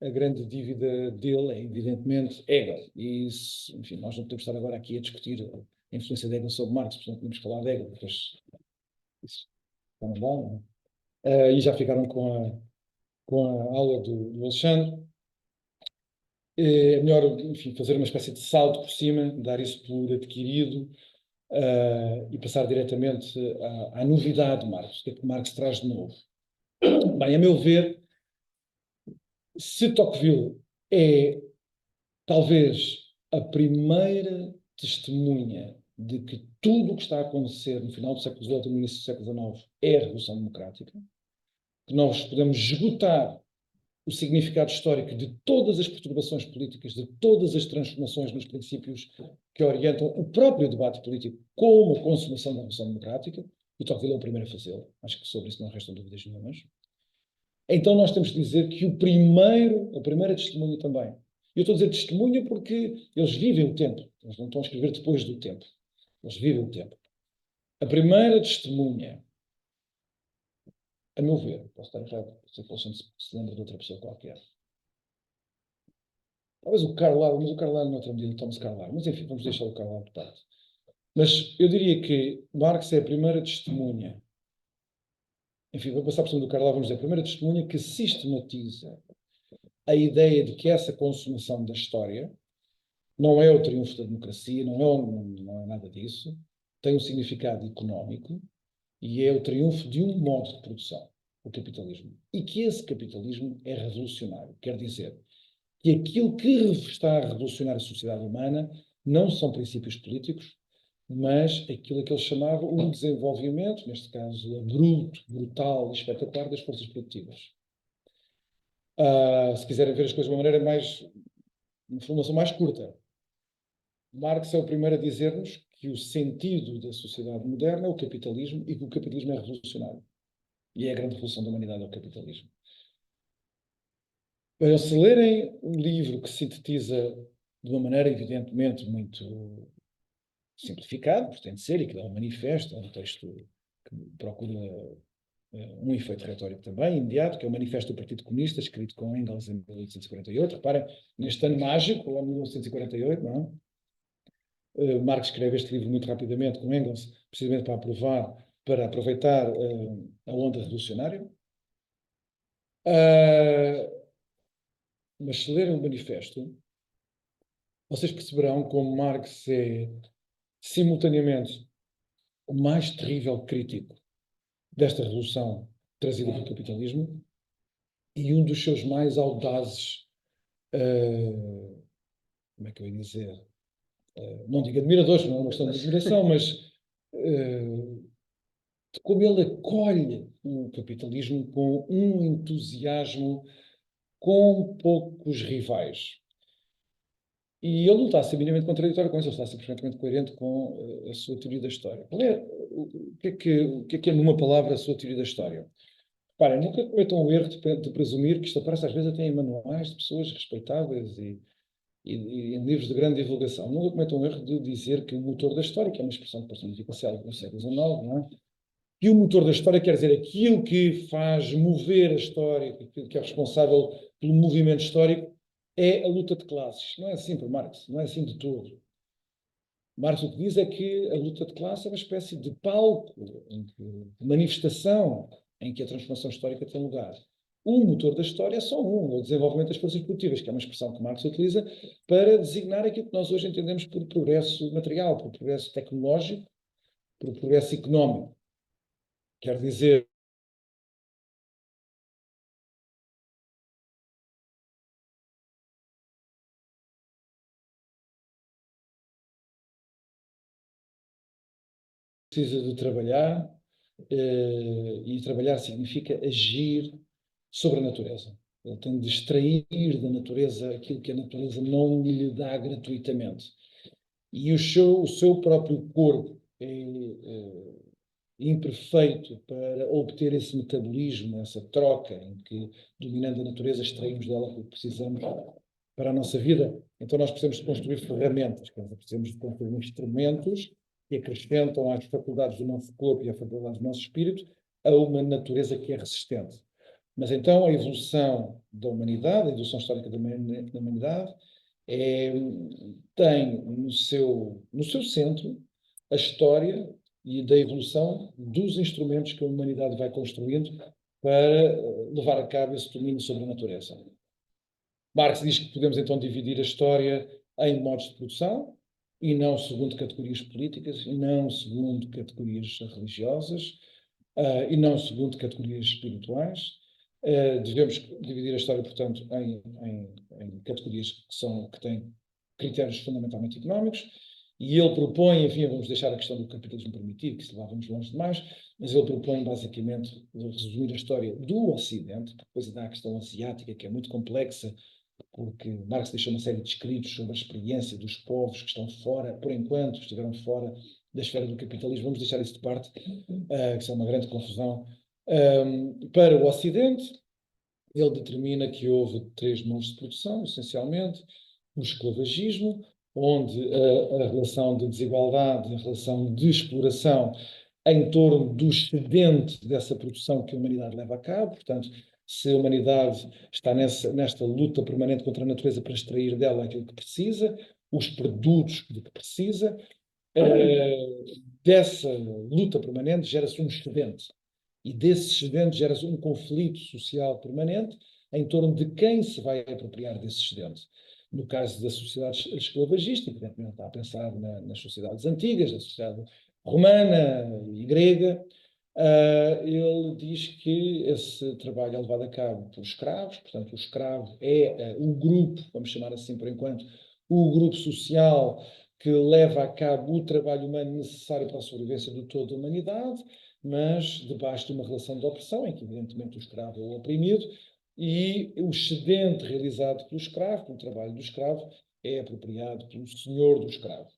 a grande dívida dele é, evidentemente, Hegel. E isso, enfim, nós não podemos estar agora aqui a discutir a influência de Hegel sobre Marx, portanto, podemos falar de Hegel, mas isso não dá, não é? E já ficaram com a aula do Alexandre. É melhor, enfim, fazer uma espécie de salto por cima, dar isso por adquirido, e passar diretamente à novidade de Marx. O que é que Marx traz de novo? Bem, a meu ver, se Tocqueville é talvez a primeira testemunha de que tudo o que está a acontecer no final do século XVIII e no início do século XIX é a Revolução Democrática, que nós podemos esgotar o significado histórico de todas as perturbações políticas, de todas as transformações nos princípios que orientam o próprio debate político como a consumação da Revolução Democrática, e Tocqueville é o primeiro a fazê-lo, acho que sobre isso não restam dúvidas nenhumas. Então nós temos de dizer que a primeira testemunha também. Eu estou a dizer testemunha porque eles vivem o tempo. Eles não estão a escrever depois do tempo. Eles vivem o tempo. A primeira testemunha, a meu ver, posso estar errado, se se lembra de outra pessoa qualquer, Talvez o Carlyle, mas o Carlyle noutra medida, Thomas Carlyle. Mas enfim, vamos deixar o Carlyle de parte. Mas eu diria que Marx é a primeira testemunha. Enfim, vou passar por cima do Carlyle, vamos dizer, a primeira testemunha que sistematiza a ideia de que essa consumação da história não é o triunfo da democracia, não é nada disso, tem um significado económico e é o triunfo de um modo de produção, o capitalismo. E que esse capitalismo é revolucionário. Quer dizer, que aquilo que está a revolucionar a sociedade humana não são princípios políticos, mas aquilo que ele chamava o desenvolvimento, neste caso, bruto, brutal e espetacular das forças produtivas. Se quiserem ver as coisas de uma maneira mais, uma formulação mais curta, Marx é o primeiro a dizer-nos que o sentido da sociedade moderna é o capitalismo e que o capitalismo é revolucionário. E é a grande revolução da humanidade é o capitalismo. Se lerem um livro que sintetiza de uma maneira evidentemente muito simplificado, porque tem de ser, e que dá um manifesto, é um texto que procura um efeito retórico também, imediato, que é o Manifesto do Partido Comunista, escrito com Engels em 1848. Reparem, neste ano mágico, o ano 1948, não é? Marx escreve este livro muito rapidamente com Engels, precisamente para aproveitar a onda revolucionária. Mas se lerem o manifesto, vocês perceberão como Marx é simultaneamente o mais terrível crítico desta revolução trazida pelo capitalismo e um dos seus mais audazes, como é que eu ia dizer? Não digo admiradores, não é uma questão de admiração, mas como ele acolhe o capitalismo com um entusiasmo com poucos rivais. E ele não está a ser minimamente contraditório com isso, ele está a ser perfeitamente coerente com a sua teoria da história. O que é numa palavra, a sua teoria da história? Reparem, nunca cometam o erro de presumir que isto aparece às vezes até em manuais de pessoas respeitáveis e em livros de grande divulgação. Nunca cometam o erro de dizer que o motor da história, que é uma expressão que personifica-se no século XIX, não é? E o motor da história quer dizer aquilo que faz mover a história, aquilo que é responsável pelo movimento histórico, é a luta de classes. Não é assim para Marx, não é assim de todo. Marx o que diz é que a luta de classes é uma espécie de palco, de manifestação em que a transformação histórica tem lugar. O motor da história é só um, o desenvolvimento das forças produtivas, que é uma expressão que Marx utiliza para designar aquilo que nós hoje entendemos por progresso material, por progresso tecnológico, por progresso económico. Quer dizer, precisa de trabalhar, e trabalhar significa agir sobre a natureza. Ele tem de extrair da natureza aquilo que a natureza não lhe dá gratuitamente. E o seu próprio corpo é imperfeito para obter esse metabolismo, essa troca em que, dominando a natureza, extraímos dela o que precisamos para a nossa vida. Então nós precisamos de construir ferramentas, precisamos de construir instrumentos que acrescentam às faculdades do nosso corpo e às faculdades do nosso espírito a uma natureza que é resistente. Mas então a evolução da humanidade, a evolução histórica da humanidade, tem no seu centro a história e da evolução dos instrumentos que a humanidade vai construindo para levar a cabo esse domínio sobre a natureza. Marx diz que podemos então dividir a história em modos de produção, e não segundo categorias políticas, e não segundo categorias religiosas, e não segundo categorias espirituais. Devemos dividir a história, portanto, em categorias que têm critérios fundamentalmente económicos, e ele propõe, enfim, vamos deixar a questão do capitalismo primitivo, que se levávamos longe demais, mas ele propõe basicamente resumir a história do Ocidente, depois ainda há a questão asiática, que é muito complexa, porque Marx deixou uma série de escritos sobre a experiência dos povos que estão fora, por enquanto, estiveram fora da esfera do capitalismo. Vamos deixar isso de parte, que isso é uma grande confusão. Para o Ocidente, ele determina que houve 3 modos de produção, essencialmente: o esclavagismo, onde a relação de desigualdade, a relação de exploração em torno do excedente dessa produção que a humanidade leva a cabo, portanto, se a humanidade está nesta luta permanente contra a natureza para extrair dela aquilo que precisa, os produtos de que precisa, dessa luta permanente gera-se um excedente. E desse excedente gera-se um conflito social permanente em torno de quem se vai apropriar desse excedente. No caso da sociedade esclavagista, evidentemente está a pensar nas sociedades antigas, na sociedade romana e grega, ele diz que esse trabalho é levado a cabo por escravos, portanto, o escravo é o grupo, vamos chamar assim por enquanto, o grupo social que leva a cabo o trabalho humano necessário para a sobrevivência do todo da humanidade, mas debaixo de uma relação de opressão, em que evidentemente o escravo é o oprimido, e o excedente realizado pelo escravo, pelo trabalho do escravo, é apropriado pelo senhor do escravo.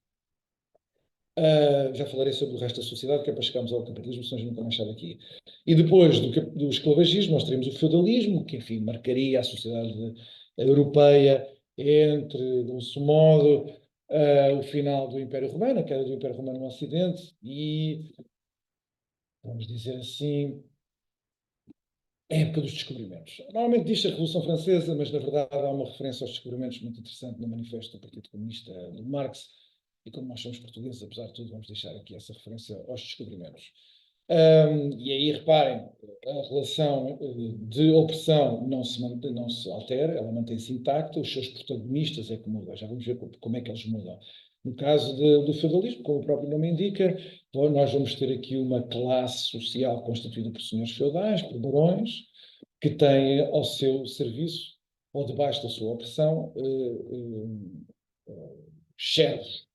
Já falarei sobre o resto da sociedade, que é para chegarmos ao capitalismo, senão a gente nunca mais sai daqui. E depois do esclavagismo, nós teremos o feudalismo, que, enfim, marcaria a sociedade europeia entre, grosso modo, o final do Império Romano, a queda do Império Romano no Ocidente, e, vamos dizer assim, a época dos descobrimentos. Normalmente diz-se a Revolução Francesa, mas na verdade há uma referência aos descobrimentos muito interessante no Manifesto do Partido Comunista de Marx, e como nós somos portugueses, apesar de tudo, vamos deixar aqui essa referência aos descobrimentos. E aí, reparem, a relação de opressão não se altera, ela mantém-se intacta, os seus protagonistas é que mudam. Já vamos ver como é que eles mudam. No caso do feudalismo, como o próprio nome indica, nós vamos ter aqui uma classe social constituída por senhores feudais, por barões, que têm ao seu serviço, ou debaixo da sua opressão, chefes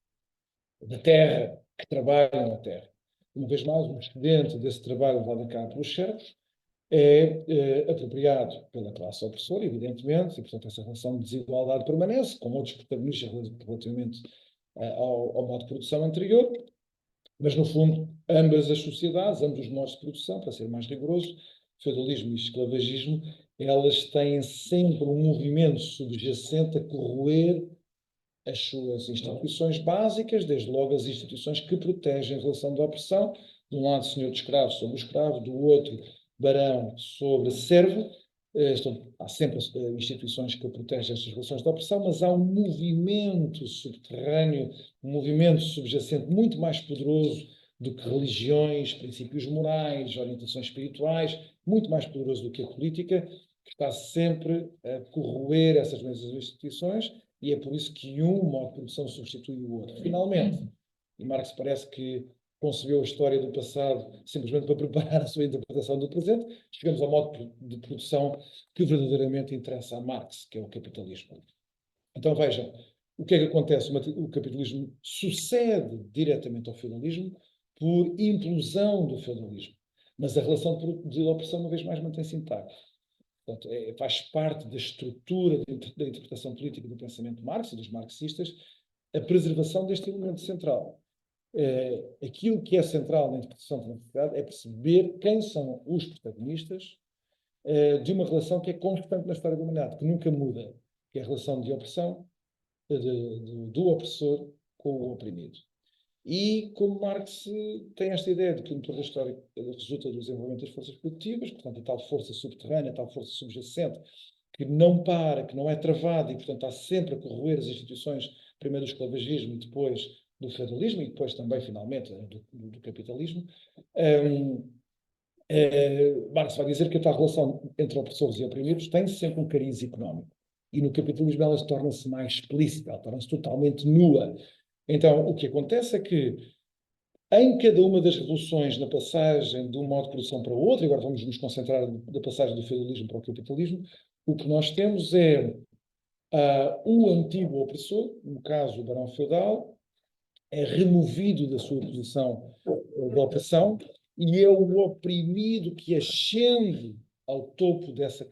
da terra que trabalham na terra. Uma vez mais, o excedente desse trabalho levado a cabo pelos servos é apropriado pela classe opressora, evidentemente, e, portanto, essa relação de desigualdade permanece, com outros protagonistas relativamente ao modo de produção anterior, mas, no fundo, ambas as sociedades, ambos os modos de produção, para ser mais rigoroso, feudalismo e esclavagismo, elas têm sempre um movimento subjacente a corroer as suas instituições básicas, desde logo as instituições que protegem a relação de opressão, de um lado senhor de escravo sobre o escravo, do outro barão sobre servo. Há sempre instituições que protegem estas relações de opressão, mas há um movimento subterrâneo, um movimento subjacente muito mais poderoso do que religiões, princípios morais, orientações espirituais, muito mais poderoso do que a política, que está sempre a corroer essas mesmas instituições, e é por isso que um modo de produção substitui o outro. Finalmente, e Marx parece que concebeu a história do passado simplesmente para preparar a sua interpretação do presente, chegamos ao modo de produção que verdadeiramente interessa a Marx, que é o capitalismo. Então vejam, o que é que acontece? O capitalismo sucede diretamente ao feudalismo por implosão do feudalismo, mas a relação de opressão, uma vez mais, mantém-se intacta. Portanto, faz parte da estrutura da interpretação política do pensamento de Marx e dos marxistas a preservação deste elemento central. Aquilo que é central na interpretação da sociedade é perceber quem são os protagonistas de uma relação que é constante na história da humanidade, que nunca muda, que é a relação de opressão do opressor com o oprimido. E como Marx tem esta ideia de que o motor da história resulta do desenvolvimento das forças produtivas, portanto, a tal força subterrânea, a tal força subjacente, que não para, que não é travada e, portanto, está sempre a corroer as instituições, primeiro do esclavagismo e depois do feudalismo e depois também, finalmente, do capitalismo. Marx vai dizer que a tal relação entre opressores e oprimidos tem sempre um cariz económico. E no capitalismo ela torna-se mais explícita, ela torna-se totalmente nua. Então, o que acontece é que em cada uma das revoluções, na passagem de um modo de produção para o outro, agora vamos nos concentrar na passagem do feudalismo para o capitalismo, o que nós temos é o antigo opressor, no caso o barão feudal, é removido da sua posição de opressão e é o oprimido que ascende ao topo dessa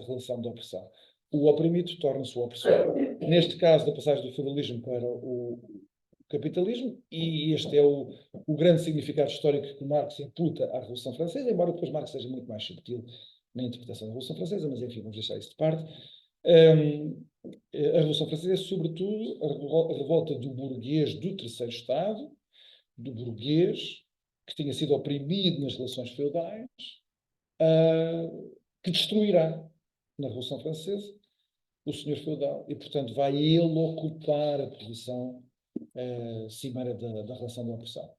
relação de opressão. O oprimido torna-se o opressor. Neste caso, da passagem do feudalismo para o capitalismo, e este é o grande significado histórico que Marx imputa à Revolução Francesa, embora depois Marx seja muito mais subtil na interpretação da Revolução Francesa, mas enfim, vamos deixar isso de parte. A Revolução Francesa é, sobretudo, a revolta do burguês do terceiro Estado, do burguês que tinha sido oprimido nas relações feudais, que destruirá, na Revolução Francesa, o senhor feudal. E, portanto, vai ele ocupar a posição cimeira da relação de opressão.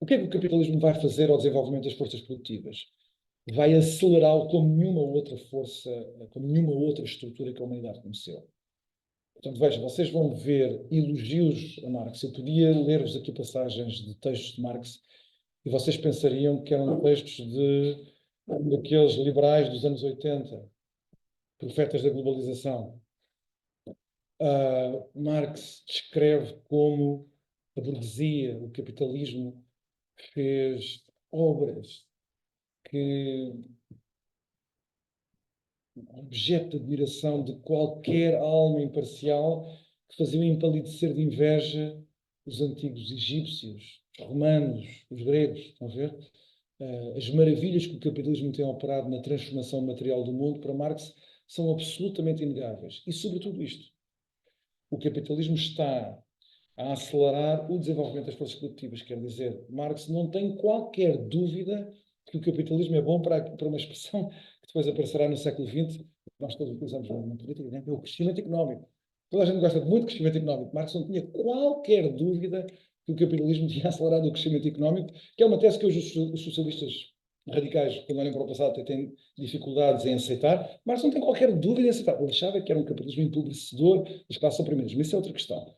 O que é que o capitalismo vai fazer ao desenvolvimento das forças produtivas? Vai acelerá-lo como nenhuma outra força, como nenhuma outra estrutura que a humanidade conheceu. Portanto, vejam, vocês vão ver elogios a Marx. Eu podia ler-vos aqui passagens de textos de Marx e vocês pensariam que eram textos daqueles liberais dos anos 80, profetas da globalização. Marx descreve como a burguesia, o capitalismo, fez obras que objeto de admiração de qualquer alma imparcial, que faziam empalidecer de inveja os antigos egípcios, os romanos, os gregos, estão a ver? As maravilhas que o capitalismo tem operado na transformação material do mundo, para Marx, são absolutamente inegáveis. E, sobretudo, isto. O capitalismo está a acelerar o desenvolvimento das forças produtivas. Quer dizer, Marx não tem qualquer dúvida que o capitalismo é bom para uma expressão que depois aparecerá no século XX, nós todos utilizamos na política, né? É o crescimento económico. Toda a gente gosta muito de crescimento económico. Marx não tinha qualquer dúvida que o capitalismo tinha acelerado o crescimento económico, que é uma tese que hoje os socialistas radicais, quando olham para o passado, têm dificuldades em aceitar. Marx não tem qualquer dúvida em aceitar. Ele achava que era um capitalismo empobrecedor das classes oprimidas. Mas isso é outra questão.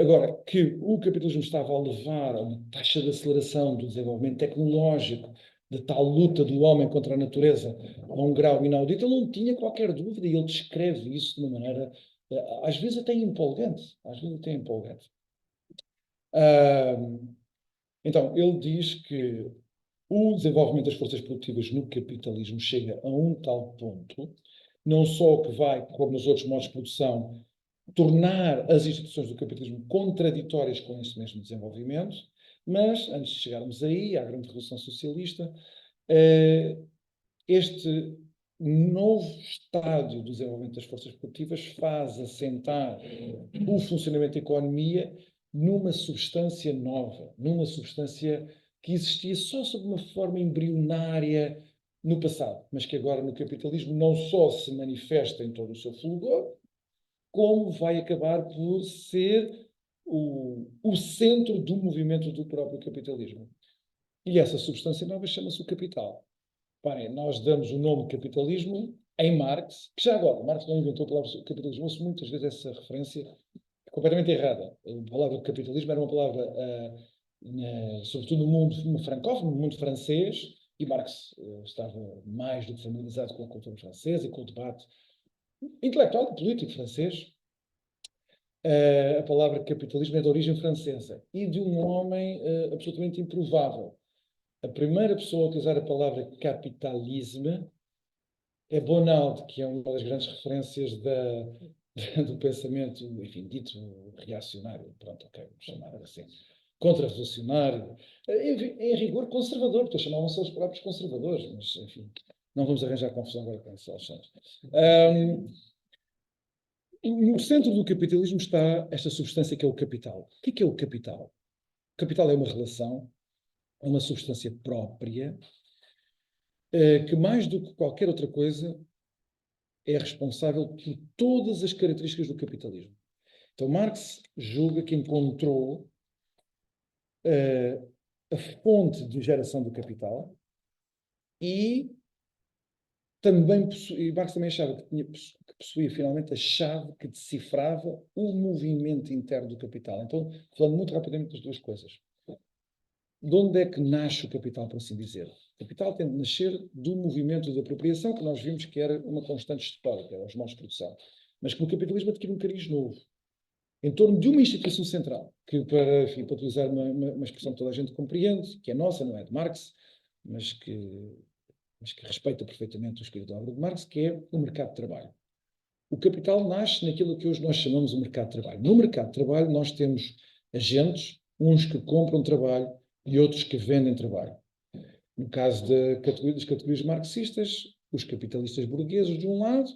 Agora, que o capitalismo estava a levar a uma taxa de aceleração do desenvolvimento tecnológico, de tal luta do homem contra a natureza, a um grau inaudito, ele não tinha qualquer dúvida e ele descreve isso de uma maneira, às vezes até empolgante. Às vezes até empolgante. Então, ele diz que o desenvolvimento das forças produtivas no capitalismo chega a um tal ponto, não só que vai, como nos outros modos de produção, tornar as instituições do capitalismo contraditórias com esse mesmo desenvolvimento, mas, antes de chegarmos aí, à grande revolução socialista, este novo estádio do desenvolvimento das forças produtivas faz assentar o funcionamento da economia numa substância nova, numa substância que existia só sob uma forma embrionária no passado, mas que agora no capitalismo não só se manifesta em todo o seu fulgor, como vai acabar por ser o centro do movimento do próprio capitalismo. E essa substância nova chama-se o capital. Parem, nós damos o nome capitalismo em Marx, que já agora, Marx não inventou a palavra capitalismo, ouço muitas vezes essa referência completamente errada. A palavra capitalismo era uma palavra, sobretudo no mundo francófono, no mundo francês, e Marx estava mais do que familiarizado com a cultura francesa e com o debate intelectual e político francês. A palavra capitalismo é de origem francesa e de um homem absolutamente improvável. A primeira pessoa a utilizar a palavra capitalismo é Bonald, que é uma das grandes referências do pensamento, enfim, dito reacionário, pronto, ok, vamos chamar assim, contra-revolucionário, em rigor conservador, porque chamavam-se eles próprios conservadores, mas, enfim, não vamos arranjar confusão agora com isso, Alexandre. No centro do capitalismo está esta substância que é o capital. O que é o capital? O capital é uma relação, é uma substância própria, que mais do que qualquer outra coisa é responsável por todas as características do capitalismo. Então Marx julga que encontrou a fonte de geração do capital e também Marx também achava que possuía finalmente a chave que decifrava o movimento interno do capital. Então, falando muito rapidamente das duas coisas. De onde é que nasce o capital, por assim dizer? O capital tem de nascer do movimento de apropriação, que nós vimos que era uma constante histórica, era os modos de produção, mas que no capitalismo adquire um cariz novo, em torno de uma instituição central, que, enfim, para utilizar uma expressão que toda a gente compreende, que é nossa, não é de Marx, mas que respeita perfeitamente o espírito da obra de Marx, que é o mercado de trabalho. O capital nasce naquilo que hoje nós chamamos de mercado de trabalho. No mercado de trabalho nós temos agentes, uns que compram trabalho e outros que vendem trabalho. No caso das categorias marxistas, os capitalistas burgueses de um lado,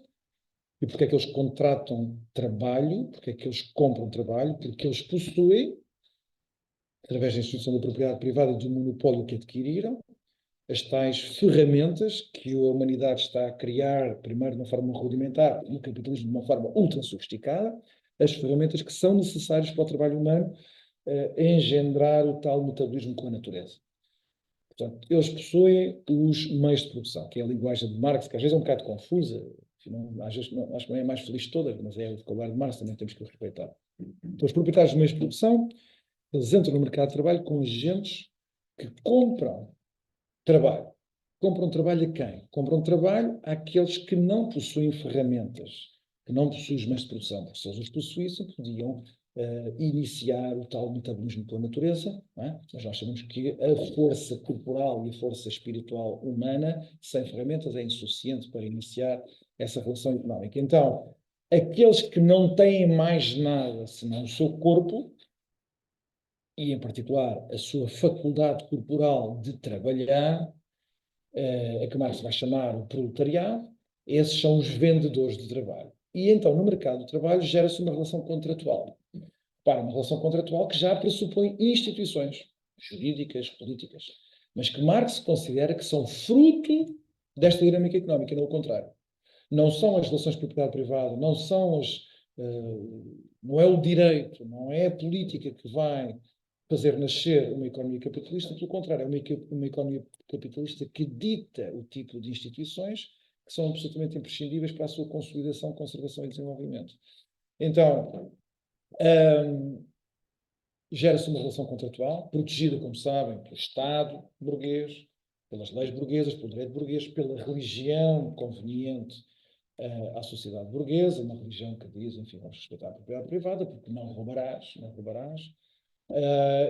e porque é que eles contratam trabalho, porque é que eles compram trabalho, porque eles possuem, através da instituição da propriedade privada e do monopólio que adquiriram, as tais ferramentas que a humanidade está a criar, primeiro de uma forma rudimentar, no capitalismo de uma forma ultra sofisticada, as ferramentas que são necessárias para o trabalho humano engendrar o tal metabolismo com a natureza. Portanto, eles possuem os meios de produção, que é a linguagem de Marx, que às vezes é um bocado confusa, às vezes não, acho que não é a mais feliz de todas, mas é o vocabulário de Marx, também temos que o respeitar. Então, os proprietários de meios de produção, eles entram no mercado de trabalho com agentes que compram trabalho. Compram trabalho a quem? Compram trabalho àqueles que não possuem ferramentas, que não possuem os meios de produção, porque se eles os possuíssem, podiam iniciar o tal metabolismo pela natureza, não é? Mas nós sabemos que a força corporal e a força espiritual humana, sem ferramentas, é insuficiente para iniciar essa relação económica. Então, aqueles que não têm mais nada senão o seu corpo, e em particular a sua faculdade corporal de trabalhar, a que Marx vai chamar o proletariado, esses são os vendedores de trabalho. E então, no mercado do trabalho, gera-se uma relação contratual. Para uma relação contratual que já pressupõe instituições jurídicas, políticas, mas que Marx considera que são fruto desta dinâmica económica, não o contrário. Não são as relações de propriedade privada, não é o direito, não é a política que vai fazer nascer uma economia capitalista, pelo contrário, é uma economia capitalista que dita o tipo de instituições que são absolutamente imprescindíveis para a sua consolidação, conservação e desenvolvimento. Então, gera-se uma relação contratual, protegida, como sabem, pelo Estado burguês, pelas leis burguesas, pelo direito burguês, pela religião conveniente à sociedade burguesa, uma religião que diz, enfim, vamos respeitar a propriedade privada, porque não roubarás, não roubarás.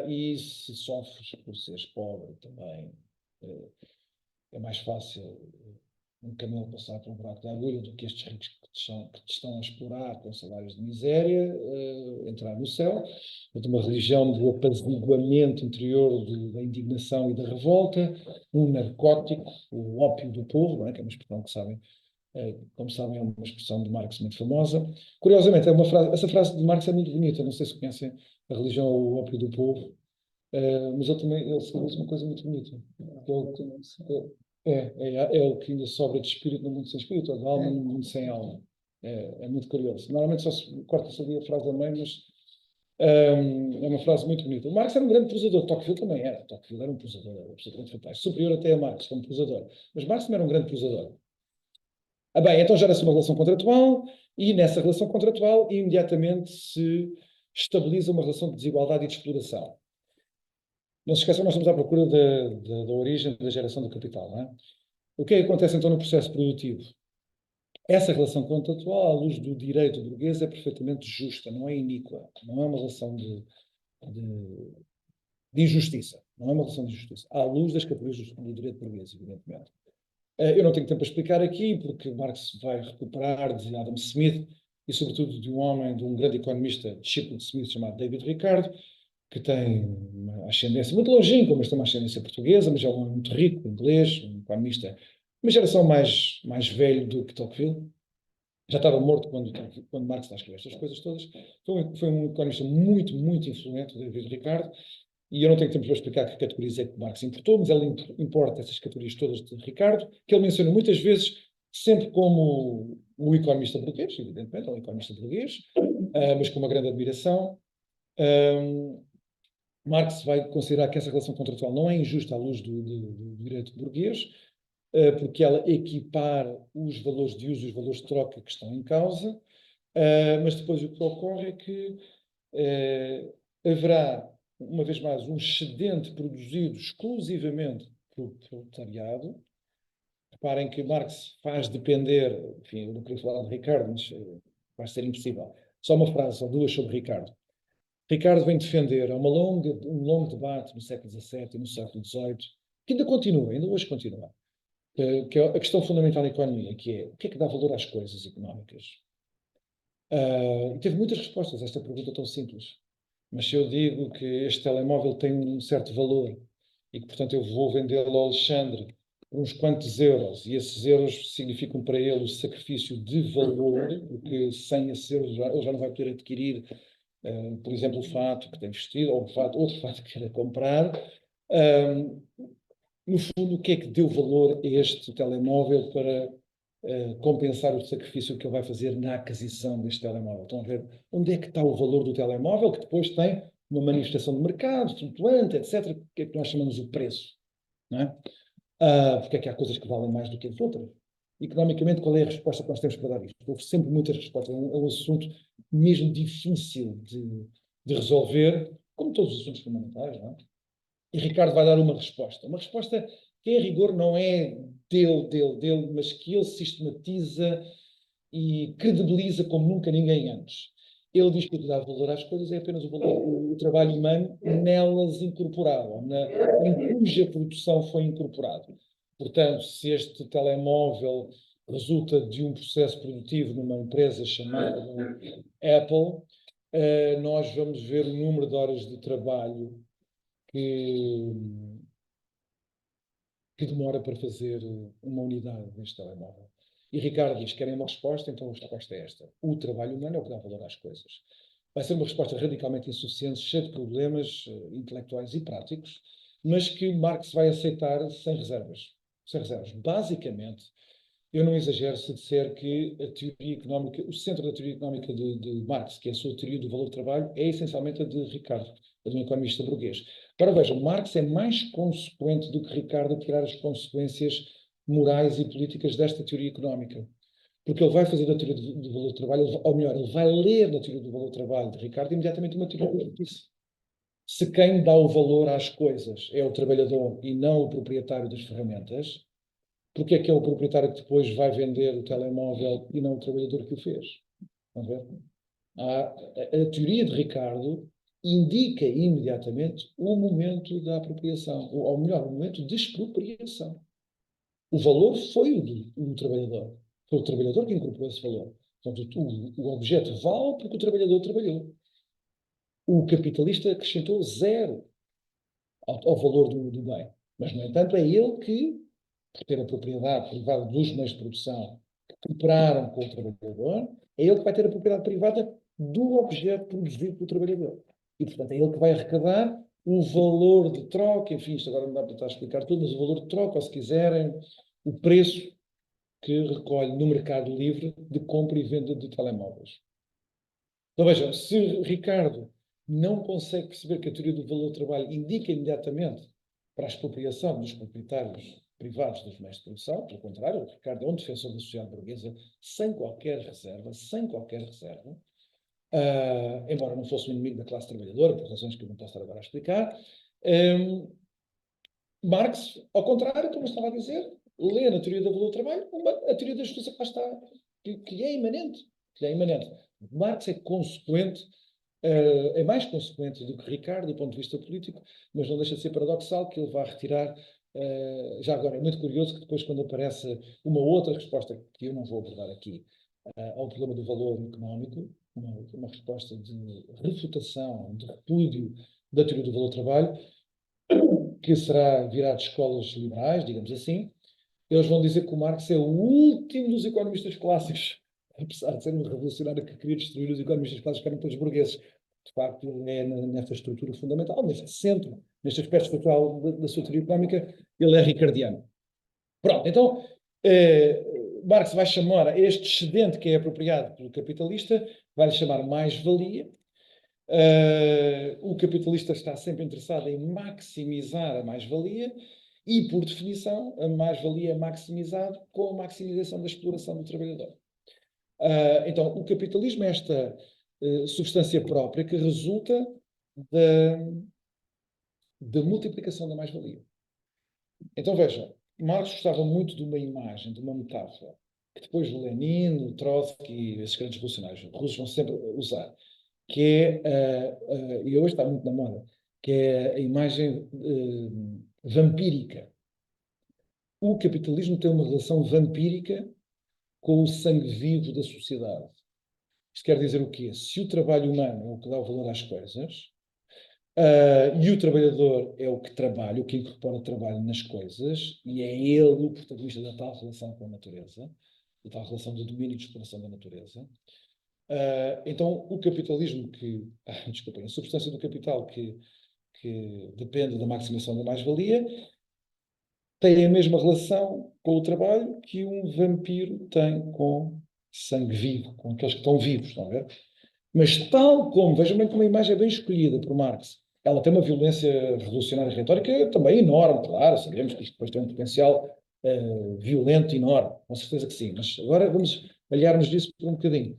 E se sofres por seres pobre também, é mais fácil um camelo passar por um buraco de agulha do que estes ricos que te estão a explorar com salários de miséria entrar no céu. De uma religião do apaziguamento interior da indignação e da revolta, um narcótico, o ópio do povo, não é? Que é uma expressão que sabem, como sabem, é uma expressão de Marx muito famosa. Curiosamente, essa frase de Marx é muito bonita, não sei se conhecem a religião, o ópio do povo, mas ele diz uma coisa muito bonita. É o que ainda sobra de espírito no mundo sem espírito, ou de alma no mundo sem alma. É muito curioso. Normalmente só se corta-se ali a frase a meio, mas é uma frase muito bonita. O Marx era um grande prosador, Tocqueville também era. Tocqueville era um prosador absolutamente fantástico, superior até a Marx como prosador. Mas Marx também era um grande prosador. Bem, então gera-se uma relação contratual e nessa relação contratual imediatamente se estabiliza uma relação de desigualdade e de exploração. Não se esqueçam, nós estamos à procura da origem da geração do capital, não é? O que é que acontece então no processo produtivo? Essa relação contratual, à luz do direito burguês, é perfeitamente justa, não é iníqua, não é uma relação de injustiça, não é uma relação de injustiça, à luz das categorias do direito burguês, evidentemente. Eu não tenho tempo para explicar aqui, porque Marx vai recuperar de Adam Smith e, sobretudo, de um grande economista, discípulo de Smith, chamado David Ricardo, que tem uma ascendência muito longínqua, mas tem uma ascendência portuguesa, mas é um homem muito rico, inglês, um economista, uma geração mais velho do que Tocqueville. Já estava morto quando Marx está a escrever estas coisas todas. Foi um economista muito, muito influente, o David Ricardo, e eu não tenho tempo para explicar que categorias é que Marx importou, mas ele importa essas categorias todas de Ricardo, que ele menciona muitas vezes, sempre como o economista burguês, evidentemente, é um economista burguês, mas com uma grande admiração. Marx vai considerar que essa relação contratual não é injusta à luz do direito burguês, porque ela equipara os valores de uso e os valores de troca que estão em causa, mas depois o que ocorre é que haverá, uma vez mais, um excedente produzido exclusivamente pelo proletariado. Reparem que Marx faz depender, enfim, eu não queria falar de Ricardo, mas vai ser impossível. Só uma frase ou duas sobre Ricardo. Ricardo vem defender um longo debate no século XVII e no século XVIII, que ainda continua, ainda hoje continua, que é a questão fundamental da economia, que é o que é que dá valor às coisas económicas? E teve muitas respostas a esta pergunta tão simples. Mas se eu digo que este telemóvel tem um certo valor e que, portanto, eu vou vendê-lo ao Alexandre por uns quantos euros, e esses euros significam para ele o sacrifício de valor, porque sem esses euros ele já não vai poder adquirir, por exemplo, o fato que tem vestido, ou outro fato que queira comprar. no fundo, o que é que deu valor a este telemóvel para compensar o sacrifício que ele vai fazer na aquisição deste telemóvel? Estão a ver onde é que está o valor do telemóvel, que depois tem uma manifestação de mercado, flutuante, etc. O que é que nós chamamos o preço, não é? Porque é que há coisas que valem mais do que as outras? Economicamente, qual é a resposta que nós temos para dar isto? Houve sempre muitas respostas. É um assunto mesmo difícil de resolver, como todos os assuntos fundamentais, não é? E Ricardo vai dar uma resposta. Uma resposta que, em rigor, não é dele, mas que ele sistematiza e credibiliza como nunca ninguém antes. Ele diz que o que dá valor às coisas é apenas o trabalho humano nelas incorporado, em cuja produção foi incorporado. Portanto, se este telemóvel resulta de um processo produtivo numa empresa chamada Apple, nós vamos ver o número de horas de trabalho que, que demora para fazer uma unidade deste telemóvel. E Ricardo diz: querem uma resposta? Então a resposta é esta: o trabalho humano é o que dá valor às coisas. Vai ser uma resposta radicalmente insuficiente, cheia de problemas intelectuais e práticos, mas que Marx vai aceitar sem reservas. Sem reservas. Basicamente, eu não exagero se disser que a teoria económica, o centro da teoria económica de Marx, que é a sua teoria do valor do trabalho, é essencialmente a de Ricardo, a de um economista burguês. Para vejam, Marx é mais consequente do que Ricardo a tirar as consequências morais e políticas desta teoria económica. Porque ele vai fazer da teoria do valor do trabalho, ou melhor, ele vai ler na teoria do valor do trabalho de Ricardo imediatamente uma teoria da justiça. Se quem dá o valor às coisas é o trabalhador e não o proprietário das ferramentas, porque é que é o proprietário que depois vai vender o telemóvel e não o trabalhador que o fez? Vamos ver? A teoria de Ricardo indica imediatamente o momento da apropriação, ou melhor, o momento de expropriação. O valor foi o do trabalhador. Foi o trabalhador que incorporou esse valor. Portanto, o objeto vale porque o trabalhador trabalhou. O capitalista acrescentou zero ao valor do bem. Mas, no entanto, é ele que, por ter a propriedade privada dos meios de produção que cooperaram com o trabalhador, é ele que vai ter a propriedade privada do objeto produzido pelo trabalhador. E, portanto, é ele que vai arrecadar o valor de troca, enfim, isto agora não dá para estar a explicar tudo, mas o valor de troca, ou se quiserem, o preço que recolhe no mercado livre de compra e venda de telemóveis. Então vejam, se Ricardo não consegue perceber que a teoria do valor do trabalho indica imediatamente para a expropriação dos proprietários privados dos meios de produção, pelo contrário, o Ricardo é um defensor da sociedade burguesa sem qualquer reserva, embora não fosse um inimigo da classe trabalhadora, por razões que eu não posso estar agora a explicar. Marx, ao contrário, como eu estava a dizer, lê na teoria do valor do trabalho a teoria da justiça que lá está, que é imanente. Que é imanente. Marx é consequente, é mais consequente do que Ricardo, do ponto de vista político, mas não deixa de ser paradoxal que ele vá retirar. Já agora, é muito curioso que depois, quando aparece uma outra resposta, que eu não vou abordar aqui, ao problema do valor económico, uma resposta de refutação, de repúdio da teoria do valor do trabalho, que virá de escolas liberais, digamos assim, eles vão dizer que o Marx é o último dos economistas clássicos, apesar de ser um revolucionário que queria destruir os economistas clássicos que eram todos burgueses. De facto, ele é nesta estrutura fundamental, neste centro, neste aspecto estrutural da sua teoria económica, ele é ricardiano. Pronto, então, Marx vai chamar a este excedente que é apropriado pelo capitalista, vai-lhe chamar mais-valia. O capitalista está sempre interessado em maximizar a mais-valia e, por definição, a mais-valia é maximizada com a maximização da exploração do trabalhador. Então, o capitalismo é esta substância própria que resulta da multiplicação da mais-valia. Então, vejam, Marx gostava muito de uma imagem, de uma metáfora, que depois Lenin, o Trotsky, esses grandes revolucionários russos vão sempre usar, que é, e hoje está muito na moda, que é a imagem vampírica. O capitalismo tem uma relação vampírica com o sangue vivo da sociedade. Isto quer dizer o quê? Se o trabalho humano é o que dá o valor às coisas, e o trabalhador é o que trabalha, o que incorpora trabalho nas coisas, e é ele o protagonista da tal relação com a natureza, da tal relação de domínio e de exploração da natureza. Então, o capitalismo desculpem, a substância do capital que depende da maximização da mais-valia, tem a mesma relação com o trabalho que um vampiro tem com sangue vivo, com aqueles que estão vivos, estão a ver? Mas tal como, vejam bem como a imagem é bem escolhida por Marx, ela tem uma violência revolucionária retórica também enorme, claro, sabemos que isto depois tem um potencial violento enorme, com certeza que sim, mas agora vamos aliar-nos disso por um bocadinho.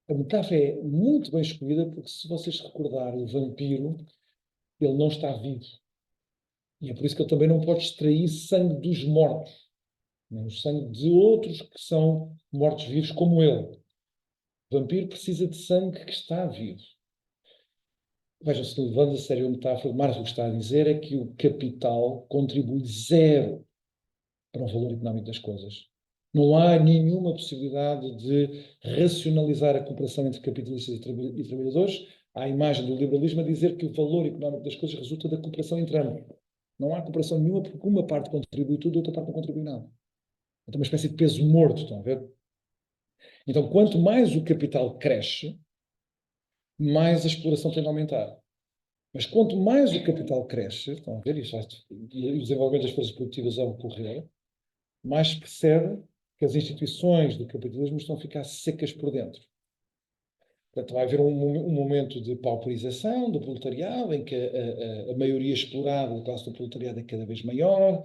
A metáfora é muito bem escolhida porque, se vocês se recordarem, o vampiro, ele não está vivo. E é por isso que ele também não pode extrair sangue dos mortos, nem o sangue de outros que são mortos-vivos como ele. O vampiro precisa de sangue que está vivo. Vejam, se levando a sério a metáfora, Marx o que está a dizer é que o capital contribui zero para o valor económico das coisas. Não há nenhuma possibilidade de racionalizar a cooperação entre capitalistas e trabalhadores à imagem do liberalismo a dizer que o valor económico das coisas resulta da cooperação entre ambos. Não há cooperação nenhuma porque uma parte contribui tudo e outra parte não contribui nada. Então, uma espécie de peso morto, estão a ver? Então, quanto mais o capital cresce, mais a exploração tem de aumentar. Mas quanto mais o capital cresce, estão a ver, e o desenvolvimento das forças produtivas a ocorrer, mais se percebe que as instituições do capitalismo estão a ficar secas por dentro. Portanto, vai haver um momento de pauperização do proletariado, em que a maioria explorada da classe do proletariado é cada vez maior,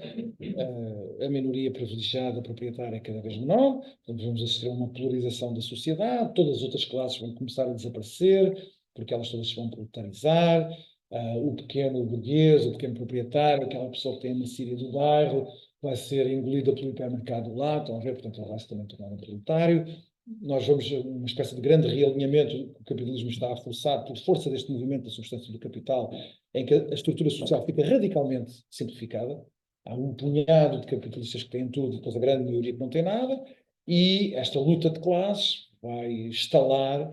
a minoria privilegiada proprietária é cada vez menor, portanto, vamos assistir a uma polarização da sociedade, todas as outras classes vão começar a desaparecer, porque elas todas se vão proletarizar, o pequeno burguês, o pequeno proprietário, aquela pessoa que tem a mercearia do bairro, vai ser engolida pelo hipermercado lá, estão a ver, portanto, ele vai se também tornar um proletário. Nós vamos a uma espécie de grande realinhamento que o capitalismo está a forçar por força deste movimento da substância do capital, em que a estrutura social fica radicalmente simplificada. Há um punhado de capitalistas que têm tudo e depois a grande maioria que não tem nada, e esta luta de classes vai estalar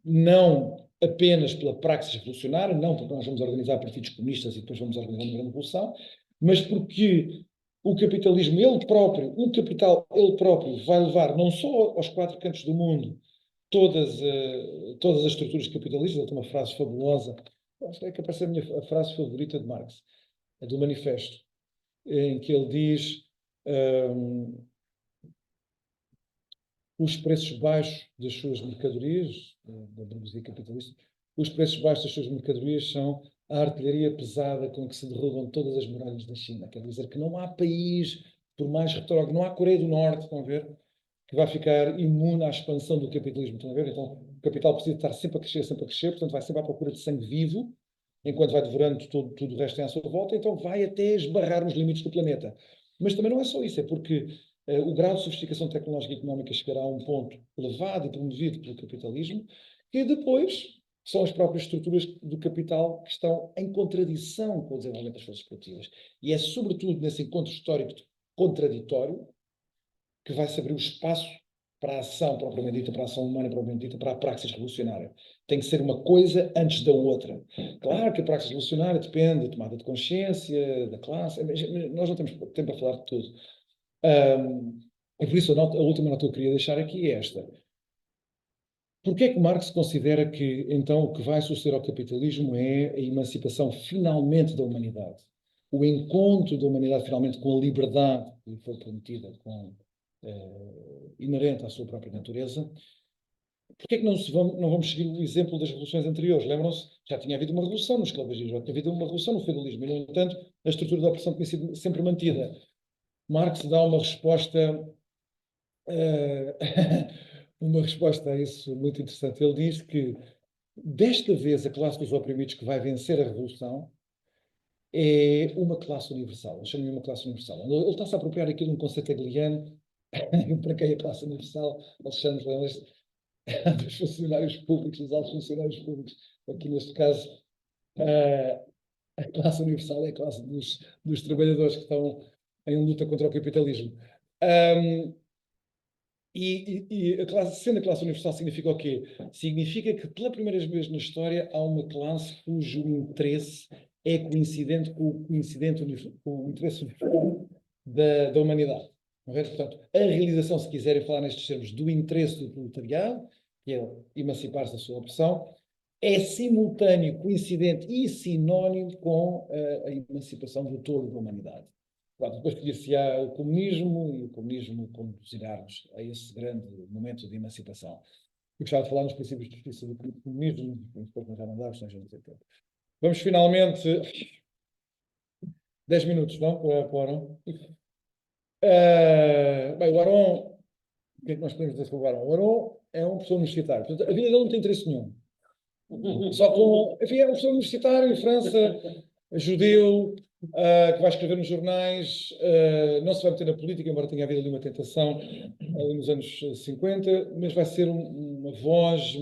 não apenas pela praxis revolucionária, não porque nós vamos organizar partidos comunistas e depois vamos organizar uma grande revolução, mas porque o capitalismo, ele próprio, o capital, ele próprio, vai levar não só aos quatro cantos do mundo todas as estruturas capitalistas. Ele tem uma frase fabulosa, acho que é capaz de ser a minha frase favorita de Marx, a do Manifesto, em que ele diz os preços baixos das suas mercadorias, da burguesia capitalista, os preços baixos das suas mercadorias são a artilharia pesada com que se derrubam todas as muralhas da China. Quer dizer que não há país, por mais retrógrado, não há Coreia do Norte, estão a ver, que vai ficar imune à expansão do capitalismo, estão a ver? Então, o capital precisa estar sempre a crescer, portanto vai sempre à procura de sangue vivo, enquanto vai devorando tudo o resto tem à sua volta, então vai até esbarrar nos limites do planeta. Mas também não é só isso, é porque o grau de sofisticação tecnológica e económica chegará a um ponto elevado e promovido pelo capitalismo, que depois são as próprias estruturas do capital que estão em contradição com o desenvolvimento das forças produtivas. E é sobretudo nesse encontro histórico contraditório que vai se abrir o espaço para a ação propriamente dita, para a ação humana propriamente dita, para a praxis revolucionária. Tem que ser uma coisa antes da outra. Claro que a praxis revolucionária depende da tomada de consciência, da classe, mas nós não temos tempo para falar de tudo. E por isso a última nota que eu queria deixar aqui é esta. Porquê é que Marx considera que, então, o que vai suceder ao capitalismo é a emancipação finalmente da humanidade? O encontro da humanidade finalmente com a liberdade que lhe foi prometida, inerente à sua própria natureza. Porquê é que não vamos seguir o exemplo das revoluções anteriores? Lembram-se? Já tinha havido uma revolução no escravagismo, já tinha havido uma revolução no feudalismo, e, no entanto, a estrutura da opressão tinha sido sempre mantida. Marx dá uma resposta uma resposta a isso muito interessante. Ele diz que, desta vez, a classe dos oprimidos que vai vencer a revolução é uma classe universal. Ele chama-lhe uma classe universal. Ele está-se a apropriar aqui de um conceito hegeliano, para quem é a classe universal, Alexandre, lembras dos funcionários públicos, dos altos funcionários públicos. Aqui, neste caso, a classe universal é a classe dos trabalhadores que estão em luta contra o capitalismo. E sendo a classe universal significa o quê? Significa que pela primeira vez na história há uma classe cujo interesse é coincidente com o interesse universal da humanidade. Portanto, a realização, se quiserem falar nestes termos, do interesse do proletariado, que é emancipar-se da sua opressão, é simultâneo, coincidente e sinónimo com a emancipação do todo da humanidade. Claro, depois conhecer-se-á o comunismo e o comunismo conduzirá-nos a esse grande momento de emancipação. Eu gostava de falar nos princípios de justiça do comunismo, depois não já não dá, senão já não tem tempo. Vamos finalmente. 10 minutos, não? Para o Arão. Bem, o Arão, o que é que nós podemos dizer sobre o Arão? O Arão é um professor universitário, portanto, a vida dele não tem interesse nenhum. Só com, enfim, é um professor universitário em França, judeu, que vai escrever nos jornais, não se vai meter na política, embora tenha havido ali uma tentação ali nos anos 50, mas vai ser uma voz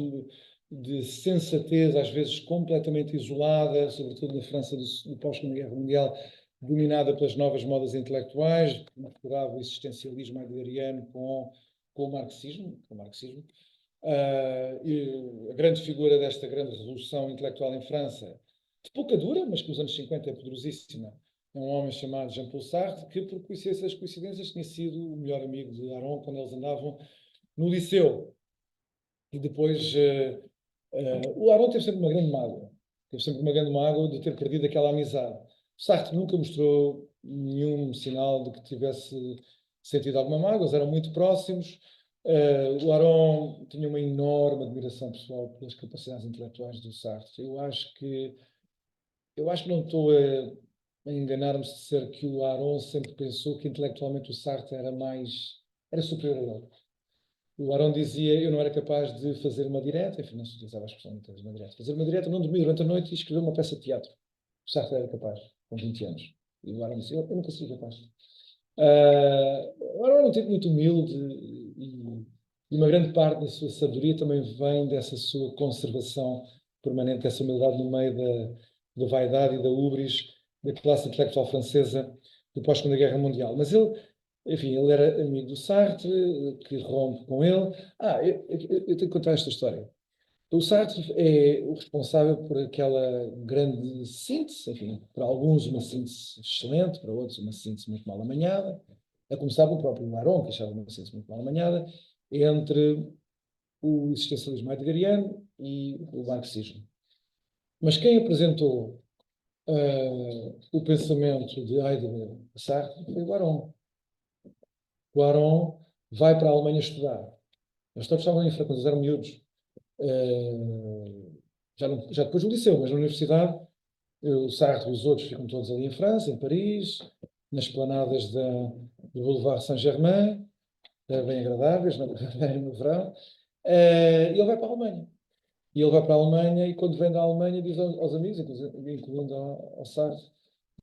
de sensatez, às vezes completamente isolada, sobretudo na França do pós-Segunda Guerra Mundial, dominada pelas novas modas intelectuais, que misturava o existencialismo heideggeriano com o marxismo. E a grande figura desta grande revolução intelectual em França, de pouca dura, mas que nos anos 50 é poderosíssima, é um homem chamado Jean-Paul Sartre, que, por coincidências, tinha sido o melhor amigo de Aron quando eles andavam no liceu. E depois, o Aron teve sempre uma grande mágoa. Teve sempre uma grande mágoa de ter perdido aquela amizade. Sartre nunca mostrou nenhum sinal de que tivesse sentido alguma mágoa, eles eram muito próximos. O Aron tinha uma enorme admiração pessoal pelas capacidades intelectuais do Sartre. Eu acho que não estou a enganar-me se disser que o Aron sempre pensou que intelectualmente o Sartre era superior a ele. O Aron dizia: eu não era capaz de fazer uma direta, enfim, não se utilizava a expressão de fazer uma direta. Fazer uma direta, não dormir durante a noite e escrever uma peça de teatro. O Sartre era capaz, com 20 anos. E o Aron dizia: eu nunca seria capaz. O Aron era um tipo muito humilde e uma grande parte da sua sabedoria também vem dessa sua conservação permanente, dessa humildade no meio da vaidade e da ubris da classe intelectual francesa do pós-Segunda Guerra Mundial. Mas ele, enfim, ele era amigo do Sartre, que rompe com ele. Eu tenho que contar esta história. O Sartre é o responsável por aquela grande síntese, enfim, para alguns uma síntese excelente, para outros uma síntese muito mal amanhada, a começar pelo próprio Laron, que achava uma síntese muito mal amanhada, entre o existencialismo heideggeriano e o marxismo. Mas quem apresentou o pensamento de Heidegger a Sartre foi o Aron. O Aron vai para a Alemanha estudar. Eles todos estavam em França, quando eles eram miúdos. Já depois do liceu, mas na universidade, o Sartre e os outros ficam todos ali em França, em Paris, nas esplanadas do Boulevard Saint-Germain, bem agradáveis, no verão, e ele vai para a Alemanha. E ele vai para a Alemanha e quando vem da Alemanha diz aos amigos, incluindo ao Sartre: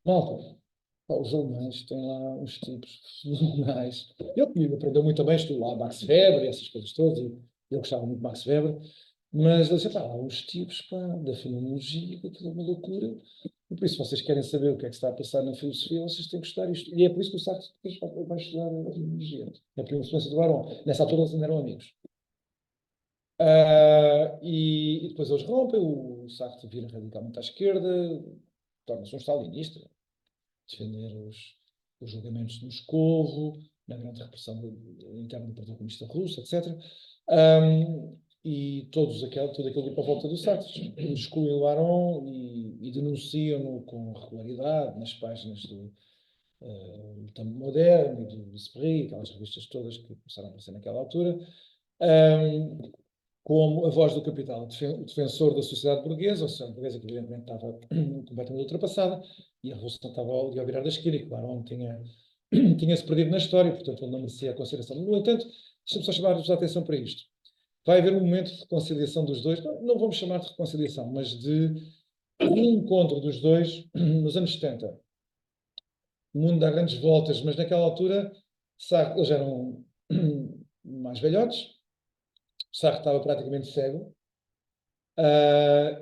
malta, pá, os alemães têm lá uns tipos fenomenais. Ele aprendeu muito bem, estudou lá Max Weber e essas coisas todas, e eu gostava muito de Max Weber, mas ele disse: pá, há uns tipos, pá, da fenomenologia, que aquilo é uma loucura. E por isso, se vocês querem saber o que é que está a passar na filosofia, vocês têm que estudar isto. E é por isso que o Sartre depois vai estudar a fenomenologia. É por influência do Barão. Nessa altura eles ainda eram amigos. E depois eles rompem, o Sartre vira radicalmente à esquerda, torna-se um stalinista, defender os julgamentos de Moscovo, na grande repressão interna do Partido Comunista Russo, etc. E todo aquele grupo à volta do Sartre excluem o Aron e denunciam-no com regularidade nas páginas do Tempo Moderno e do Esprit, aquelas revistas todas que começaram a aparecer naquela altura. Como a voz do capital, o defensor da sociedade burguesa, a sociedade burguesa que evidentemente estava completamente ultrapassada, e a revolução estava ao virar da esquina, e claro, tinha-se perdido na história, portanto ele não merecia a consideração. No entanto, deixa-me só chamar-vos a atenção para isto. Vai haver um momento de reconciliação dos dois, não vamos chamar de reconciliação, mas de um encontro dos dois nos anos 70. O mundo dá grandes voltas, mas naquela altura eles eram mais velhotes, Sartre estava praticamente cego,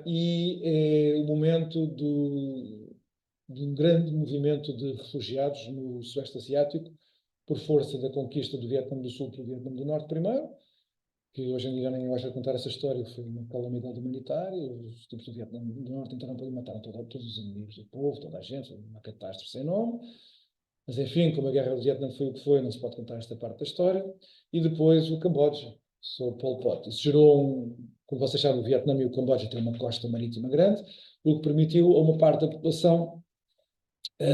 e é o momento de um grande movimento de refugiados no Sudeste Asiático, por força da conquista do Vietnã do Sul pelo Vietnã do Norte primeiro, que hoje em dia nem gosto de contar essa história, foi uma calamidade humanitária, os tipos do Vietnã do Norte entraram para ali matar todos os inimigos do povo, toda a gente, uma catástrofe sem nome. Mas enfim, como a guerra do Vietnã foi o que foi, não se pode contar esta parte da história. E depois o Camboja. sobre Pol Pot. Isso gerou, como vocês sabem, o Vietnã e o Camboja têm uma costa marítima grande, o que permitiu a uma parte da população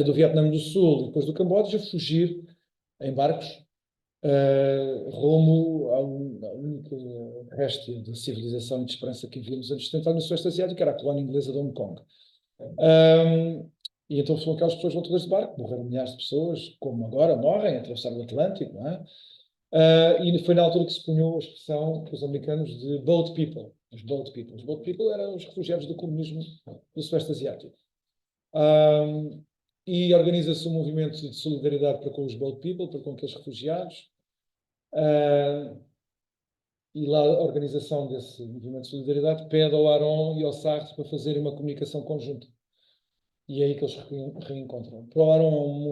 do Vietnã do Sul e depois do Camboja fugir em barcos rumo à única réstia de civilização e de esperança que havia nos anos 70 no Sudeste Asiático, que era a colónia inglesa de Hong Kong. E então foram aquelas pessoas voltadas de barco, morreram milhares de pessoas, como agora morrem, a atravessar o Atlântico, não é? E foi na altura que se cunhou a expressão para os americanos de boat people. Os boat people. Os boat people eram os refugiados do comunismo do Sudeste Asiático. E organiza-se um movimento de solidariedade para com os boat people, para com aqueles refugiados. E lá a organização desse movimento de solidariedade pede ao Aron e ao Sartre para fazerem uma comunicação conjunta. E é aí que eles reencontram. Para o Aron,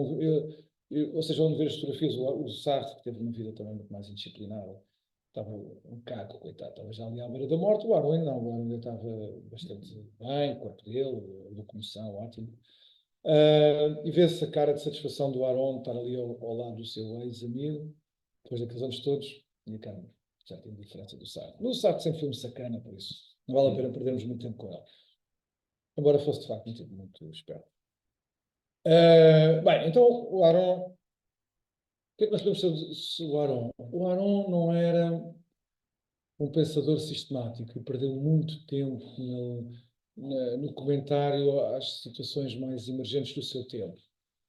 ou seja, onde ver as fotografias, o Sartre, que teve uma vida também muito mais indisciplinada, estava um caco, coitado, estava já ali à beira da morte. O Aron não, o Aron ainda estava bastante bem, o corpo dele, a locomoção, ótimo. E vê-se a cara de satisfação do Aron estar ali ao lado do seu ex-amigo, depois daqueles anos todos, e a cara já tem diferença do Sartre. O Sartre sempre foi um sacana, por isso não vale a pena perdermos muito tempo com ele. Embora fosse de facto muito esperto. Bem, então o Aron. O que é que nós podemos saber sobre o Aron? O Aron não era um pensador sistemático e perdeu muito tempo no comentário às situações mais emergentes do seu tempo.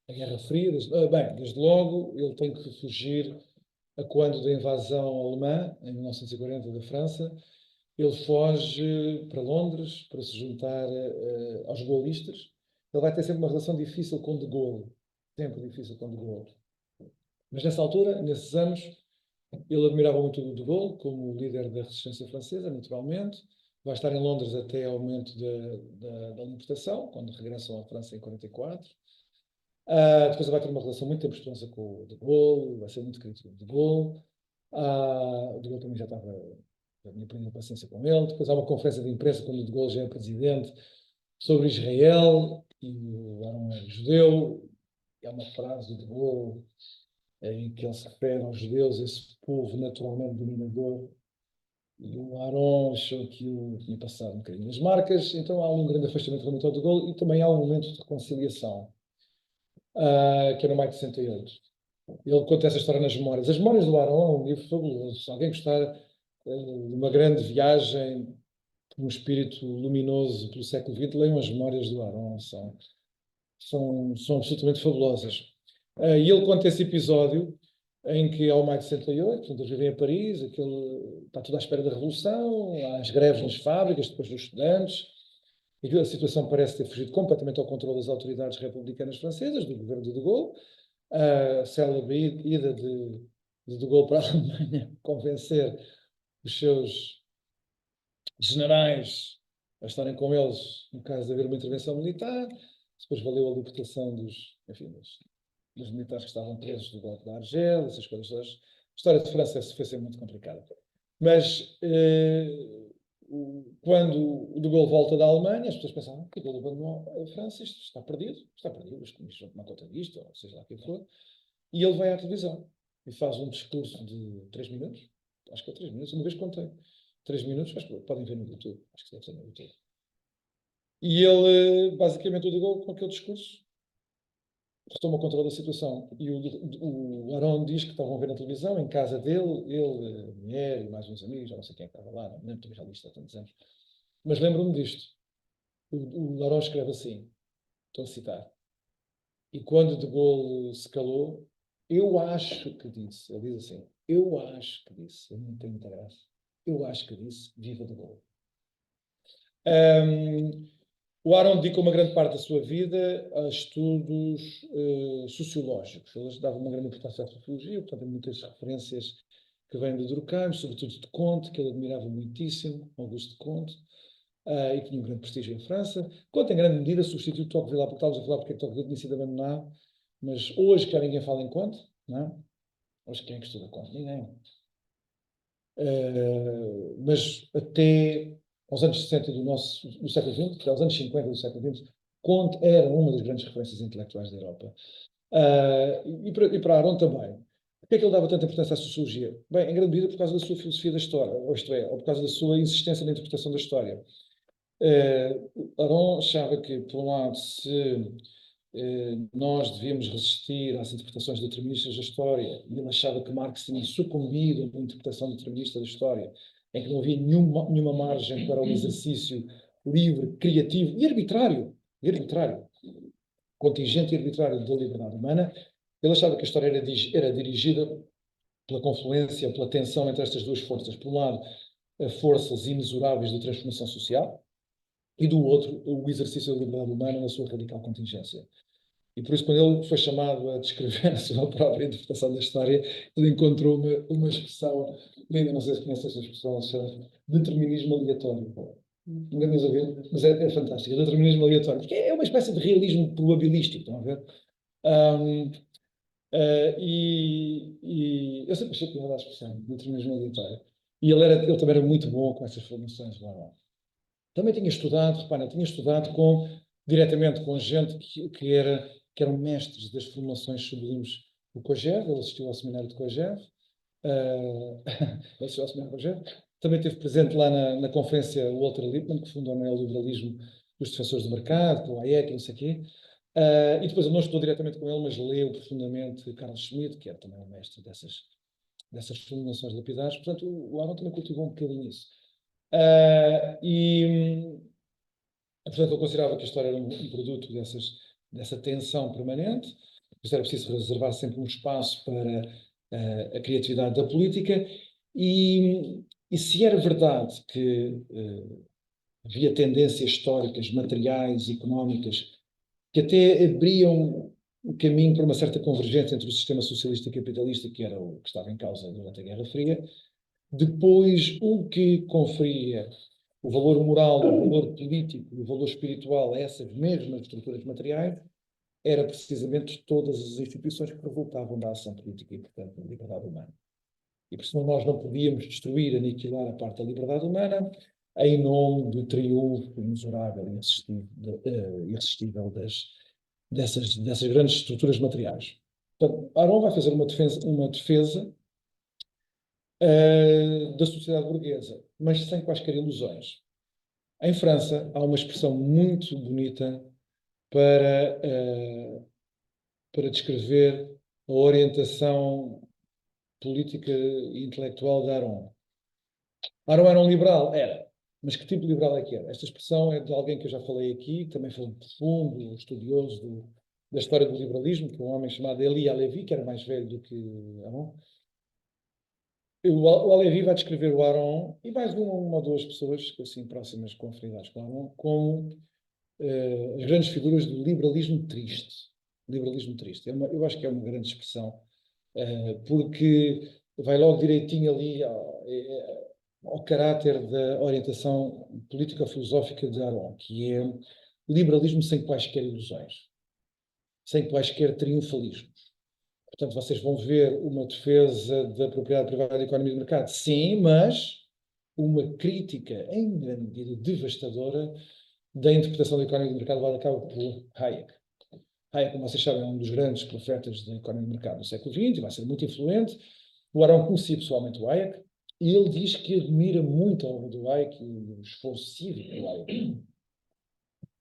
A Guerra Fria, desde logo, ele tem que fugir a quando da invasão alemã, em 1940, da França. Ele foge para Londres para se juntar aos gaullistas. Ele vai ter sempre uma relação difícil com de Gaulle. Sempre difícil com de Gaulle. Mas nessa altura, nesses anos, ele admirava muito o de Gaulle como líder da resistência francesa, naturalmente. Vai estar em Londres até ao momento da libertação, quando regressam à França em 44. Depois ele vai ter uma relação muito tempestuosa com o de Gaulle, vai ser muito crítico do de Gaulle. O de Gaulle também já tinha perdido a paciência com ele. Depois há uma conferência de imprensa, quando o de Gaulle já é presidente, sobre Israel, e o Aron é judeu. E há uma frase do de Gaulle em que ele se refere aos judeus, esse povo naturalmente dominador. E o Aron achou que eu tinha passado um bocadinho das marcas, então há um grande afastamento realmente ao de Gaulle e também há um momento de reconciliação, que é no maio de 68. Ele conta essa história nas Memórias. As Memórias do Aron é um livro fabuloso. Se alguém gostar de uma grande viagem por um espírito luminoso pelo século XX, leiam as Memórias do Aron. São absolutamente fabulosas. E ele conta esse episódio em que há o maio de 68, portanto, eles vivem em Paris, está tudo à espera da Revolução, há as greves nas fábricas, depois dos estudantes, e a situação parece ter fugido completamente ao controle das autoridades republicanas francesas, do governo de Gaulle. A célebre ida de Gaulle para a Alemanha convencer os seus generais a estarem com eles no caso de haver uma intervenção militar. Depois valeu a libertação dos militares que estavam presos do golpe da Argel, essas coisas todas. A história de França foi sempre muito complicada. Mas quando o de Gaulle volta da Alemanha, as pessoas pensavam que ele abandonou a França, isto está perdido, os comunistas vão tomar conta disto, ou seja lá quem for. E ele vai à televisão e faz um discurso de 3 minutos, acho que é 3 minutos, uma vez contei. 3 minutos, acho que podem ver no YouTube, acho que deve ser no YouTube. E ele, basicamente, o de Gaulle, com aquele discurso, retoma o controle da situação. E o Aron diz que estavam a ver na televisão, em casa dele, ele, a mulher e mais uns amigos, já não sei quem é que estava lá, não lembro, também já li isto há tantos anos. Mas lembro-me disto. O Aron escreve assim, estou a citar: e quando de Gaulle se calou, eu acho que disse, ele diz assim, eu acho que disse, eu não tenho interesse, eu acho que disse, viva de Gaulle. O Aron dedicou uma grande parte da sua vida a estudos sociológicos. Ele dava uma grande importância à sociologia, portanto, tem muitas referências que vêm de Durkheim, sobretudo de Comte, que ele admirava muitíssimo, Auguste Comte, e tinha um grande prestígio em França. Comte, em grande medida, substituiu Tocqueville, porque estávamos a falar porque Tocqueville tinha sido abandonado, mas hoje que ninguém fala em Comte, não é? Hoje quem é que estuda Comte? Ninguém. Mas até aos anos 60 do século XX, até aos anos 50 do século XX, Comte era uma das grandes referências intelectuais da Europa. E para Aron também. Porquê é que ele dava tanta importância à sociologia? Bem, em grande medida por causa da sua filosofia da história, ou isto é, ou por causa da sua insistência na interpretação da história. Aron achava que, por um lado, se nós devíamos resistir às interpretações deterministas da história, e ele achava que Marx tinha sucumbido a uma interpretação determinista da história, em que não havia nenhuma margem para o exercício livre, criativo e arbitrário, contingente e arbitrário da liberdade humana. Ele achava que a história era dirigida pela confluência, pela tensão entre estas duas forças. Por um lado, forças imensuráveis de transformação social, e do outro, o exercício da liberdade humana na sua radical contingência. E por isso, quando ele foi chamado a descrever a sua própria interpretação da história, ele encontrou uma expressão, linda, não sei se conhece esta expressão, se chama determinismo aleatório. Não devemos a ver, mas é fantástico. Determinismo aleatório, porque é uma espécie de realismo probabilístico, estão a ver? Eu sempre achei que ia dar a expressão, determinismo aleatório. E ele também era muito bom com essas formações lá. Também tinha estudado, repara, tinha estudado diretamente com gente que eram mestres das formações sublimes do COGEV. Ele assistiu ao seminário de COGEV. Também esteve presente lá na conferência Walter Lippmann, que fundou o neoliberalismo dos defensores do mercado, com o Hayek, não sei o quê. E depois ele não estudou diretamente com ele, mas leu profundamente Carl Schmitt, que era também um mestre dessas formulações lapidares. Portanto, o Aron também cultivou um bocadinho isso. Portanto, ele considerava que a história era um produto dessa tensão permanente, por isso era preciso reservar sempre um espaço para a criatividade da política, e se era verdade que havia tendências históricas, materiais, económicas, que até abriam o caminho para uma certa convergência entre o sistema socialista e capitalista, que era o que estava em causa durante a Guerra Fria, depois o que conferia o valor moral, o valor político, o valor espiritual a essas mesmas estruturas materiais, era precisamente todas as instituições que resultavam da ação política e, portanto, da liberdade humana. E por isso nós não podíamos destruir, aniquilar a parte da liberdade humana em nome do triunfo imensurável e irresistível dessas grandes estruturas materiais. Portanto, Aron vai fazer uma defesa da sociedade burguesa, mas sem quaisquer ilusões. Em França, há uma expressão muito bonita para descrever a orientação política e intelectual de Aron. Aron era um liberal? Era. Mas que tipo de liberal é que era? Esta expressão é de alguém que eu já falei aqui, que também foi um profundo estudioso da história do liberalismo, que é um homem chamado Elie Alevi, que era mais velho do que Aron. O Alevi vai descrever o Aron, e mais uma ou duas pessoas assim, próximas com afinidades com o Aron, como as grandes figuras do liberalismo triste. Liberalismo triste. Eu acho que é uma grande expressão, porque vai logo direitinho ali ao caráter da orientação político-filosófica de Aron, que é liberalismo sem quaisquer ilusões, sem quaisquer triunfalismos. Portanto, vocês vão ver uma defesa da propriedade privada e da economia de mercado, sim, mas uma crítica, em grande medida, devastadora da interpretação da economia de mercado levada a cabo por Hayek. Hayek, como vocês sabem, é um dos grandes profetas da economia de mercado do século XX e vai ser muito influente. O Aron conhecia pessoalmente o Hayek e ele diz que admira muito a obra do Hayek e o esforço cívico do Hayek.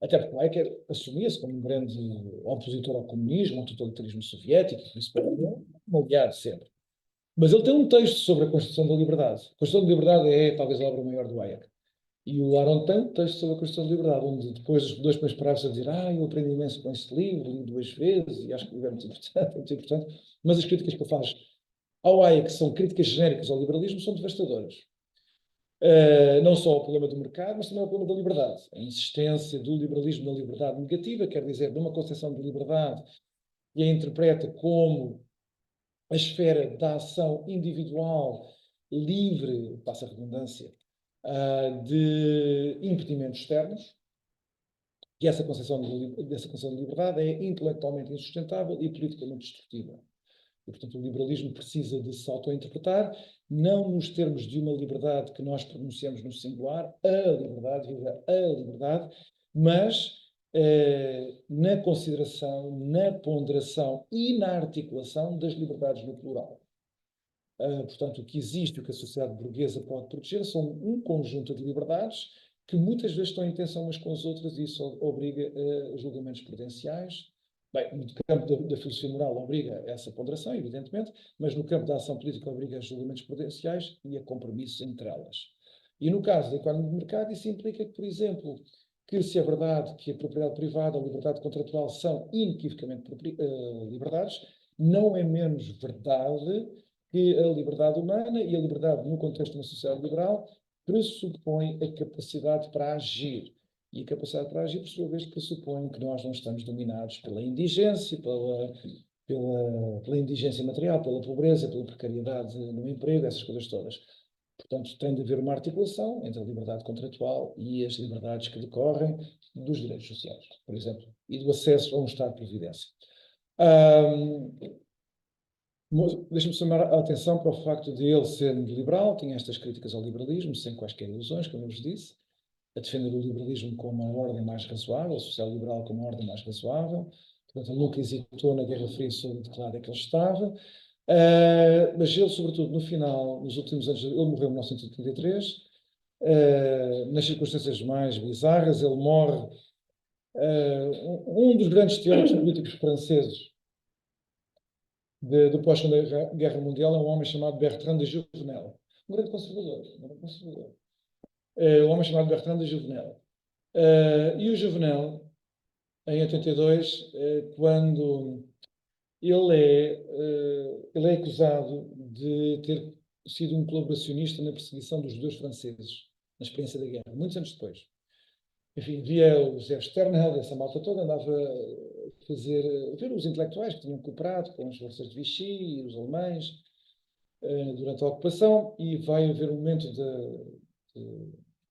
Até porque o Hayek assumia-se como um grande opositor ao comunismo, ao totalitarismo soviético, por isso para um aliado sempre. Mas ele tem um texto sobre a Constituição da Liberdade. A Constituição da Liberdade é talvez a obra maior do Hayek. E o Aron tem um texto sobre a Constituição da Liberdade, onde depois os dois primeiros parágrafos a dizer eu aprendi imenso com este livro, li 2 vezes, e acho que o livro é muito importante, mas as críticas que ele faz ao Hayek, que são críticas genéricas ao liberalismo, são devastadoras. Não só ao problema do mercado, mas também ao problema da liberdade. A insistência do liberalismo na liberdade negativa, quer dizer, numa concepção de liberdade que a interpreta como a esfera da ação individual, livre, passa a redundância, de impedimentos externos, e essa concepção de liberdade é intelectualmente insustentável e politicamente destrutiva. E, portanto, o liberalismo precisa de se auto-interpretar, não nos termos de uma liberdade que nós pronunciamos no singular, a liberdade, mas na consideração, na ponderação e na articulação das liberdades no plural. Portanto, o que existe, o que a sociedade burguesa pode proteger, são um conjunto de liberdades que muitas vezes estão em tensão umas com as outras e isso obriga a julgamentos prudenciais. Bem, no campo da filosofia moral obriga a essa ponderação, evidentemente, mas no campo da ação política obriga a julgamentos prudenciais e a compromissos entre elas. E no caso da economia de mercado, isso implica que, por exemplo, que se é verdade que a propriedade privada, a liberdade contratual são inequivocamente liberdades, não é menos verdade que a liberdade humana e a liberdade no contexto de uma sociedade liberal pressupõe a capacidade para agir. E a capacidade para agir, por sua vez, pressupõe que nós não estamos dominados pela indigência, pela indigência material, pela pobreza, pela precariedade no emprego, essas coisas todas. Portanto, tem de haver uma articulação entre a liberdade contratual e as liberdades que decorrem dos direitos sociais, por exemplo, e do acesso a um Estado de Previdência. Deixa-me chamar a atenção para o facto de ele ser liberal, tinha estas críticas ao liberalismo, sem quaisquer ilusões, como eu vos disse, a defender o liberalismo como uma ordem mais razoável, o social-liberal como uma ordem mais razoável. Portanto, ele nunca hesitou na Guerra Fria sobre de que lado é que ele estava. Mas ele, sobretudo, no final, nos últimos anos, ele morreu em 1983, nas circunstâncias mais bizarras, ele morre. Um dos grandes teóricos políticos franceses do pós-Segunda Guerra Mundial é um homem chamado Bertrand de Jouvenel, um grande conservador. Um homem chamado Bertrand de Jouvenel. E o Jouvenel, em 82, quando ele é acusado de ter sido um colaboracionista na perseguição dos judeus franceses, na experiência da guerra, muitos anos depois. Enfim, via o José Sternheld, essa malta toda, andava a ver os intelectuais que tinham cooperado com as forças de Vichy e os alemães durante a ocupação, e vai haver um momento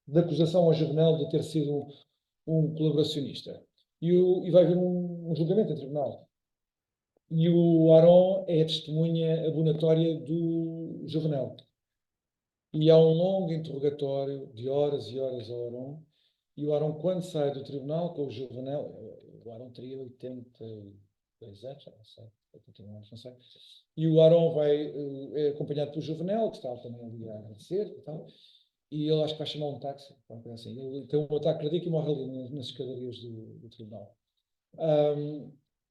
de acusação ao Jouvenel de ter sido um colaboracionista. E vai haver um julgamento em tribunal. E o Aron é a testemunha abonatória do Jouvenel. E há um longo interrogatório de horas e horas ao Aron. E o Aron, quando sai do tribunal com o Jouvenel, o Aron teria 82 anos, não sei, 81 anos, não sei. E o Aron é acompanhado pelo Jouvenel, que está também ali a agradecer e tal. E ele acho que vai chamar um táxi, assim. Ele tem um ataque cardíaco e morre ali nas escadarias do tribunal.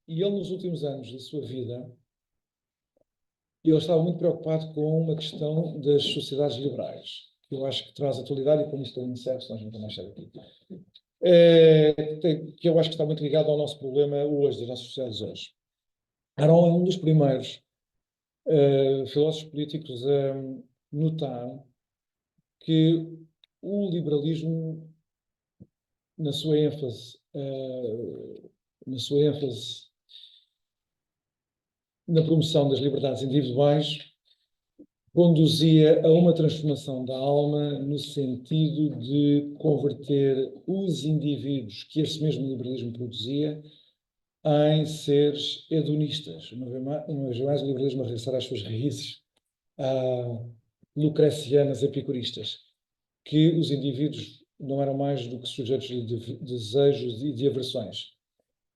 E ele, nos últimos anos da sua vida, ele estava muito preocupado com uma questão das sociedades liberais, que eu acho que traz atualidade, e com isso estou em incerto, senão a gente não mais sabe aqui. Que eu acho que está muito ligado ao nosso problema hoje, das nossas sociedades hoje. Aron é um dos primeiros filósofos políticos a notar que o liberalismo, na sua ênfase na promoção das liberdades individuais, conduzia a uma transformação da alma no sentido de converter os indivíduos que esse mesmo liberalismo produzia em seres hedonistas. Uma vez mais, o liberalismo a regressar às suas raízes lucrecianas, epicuristas, que os indivíduos não eram mais do que sujeitos de desejos e de aversões.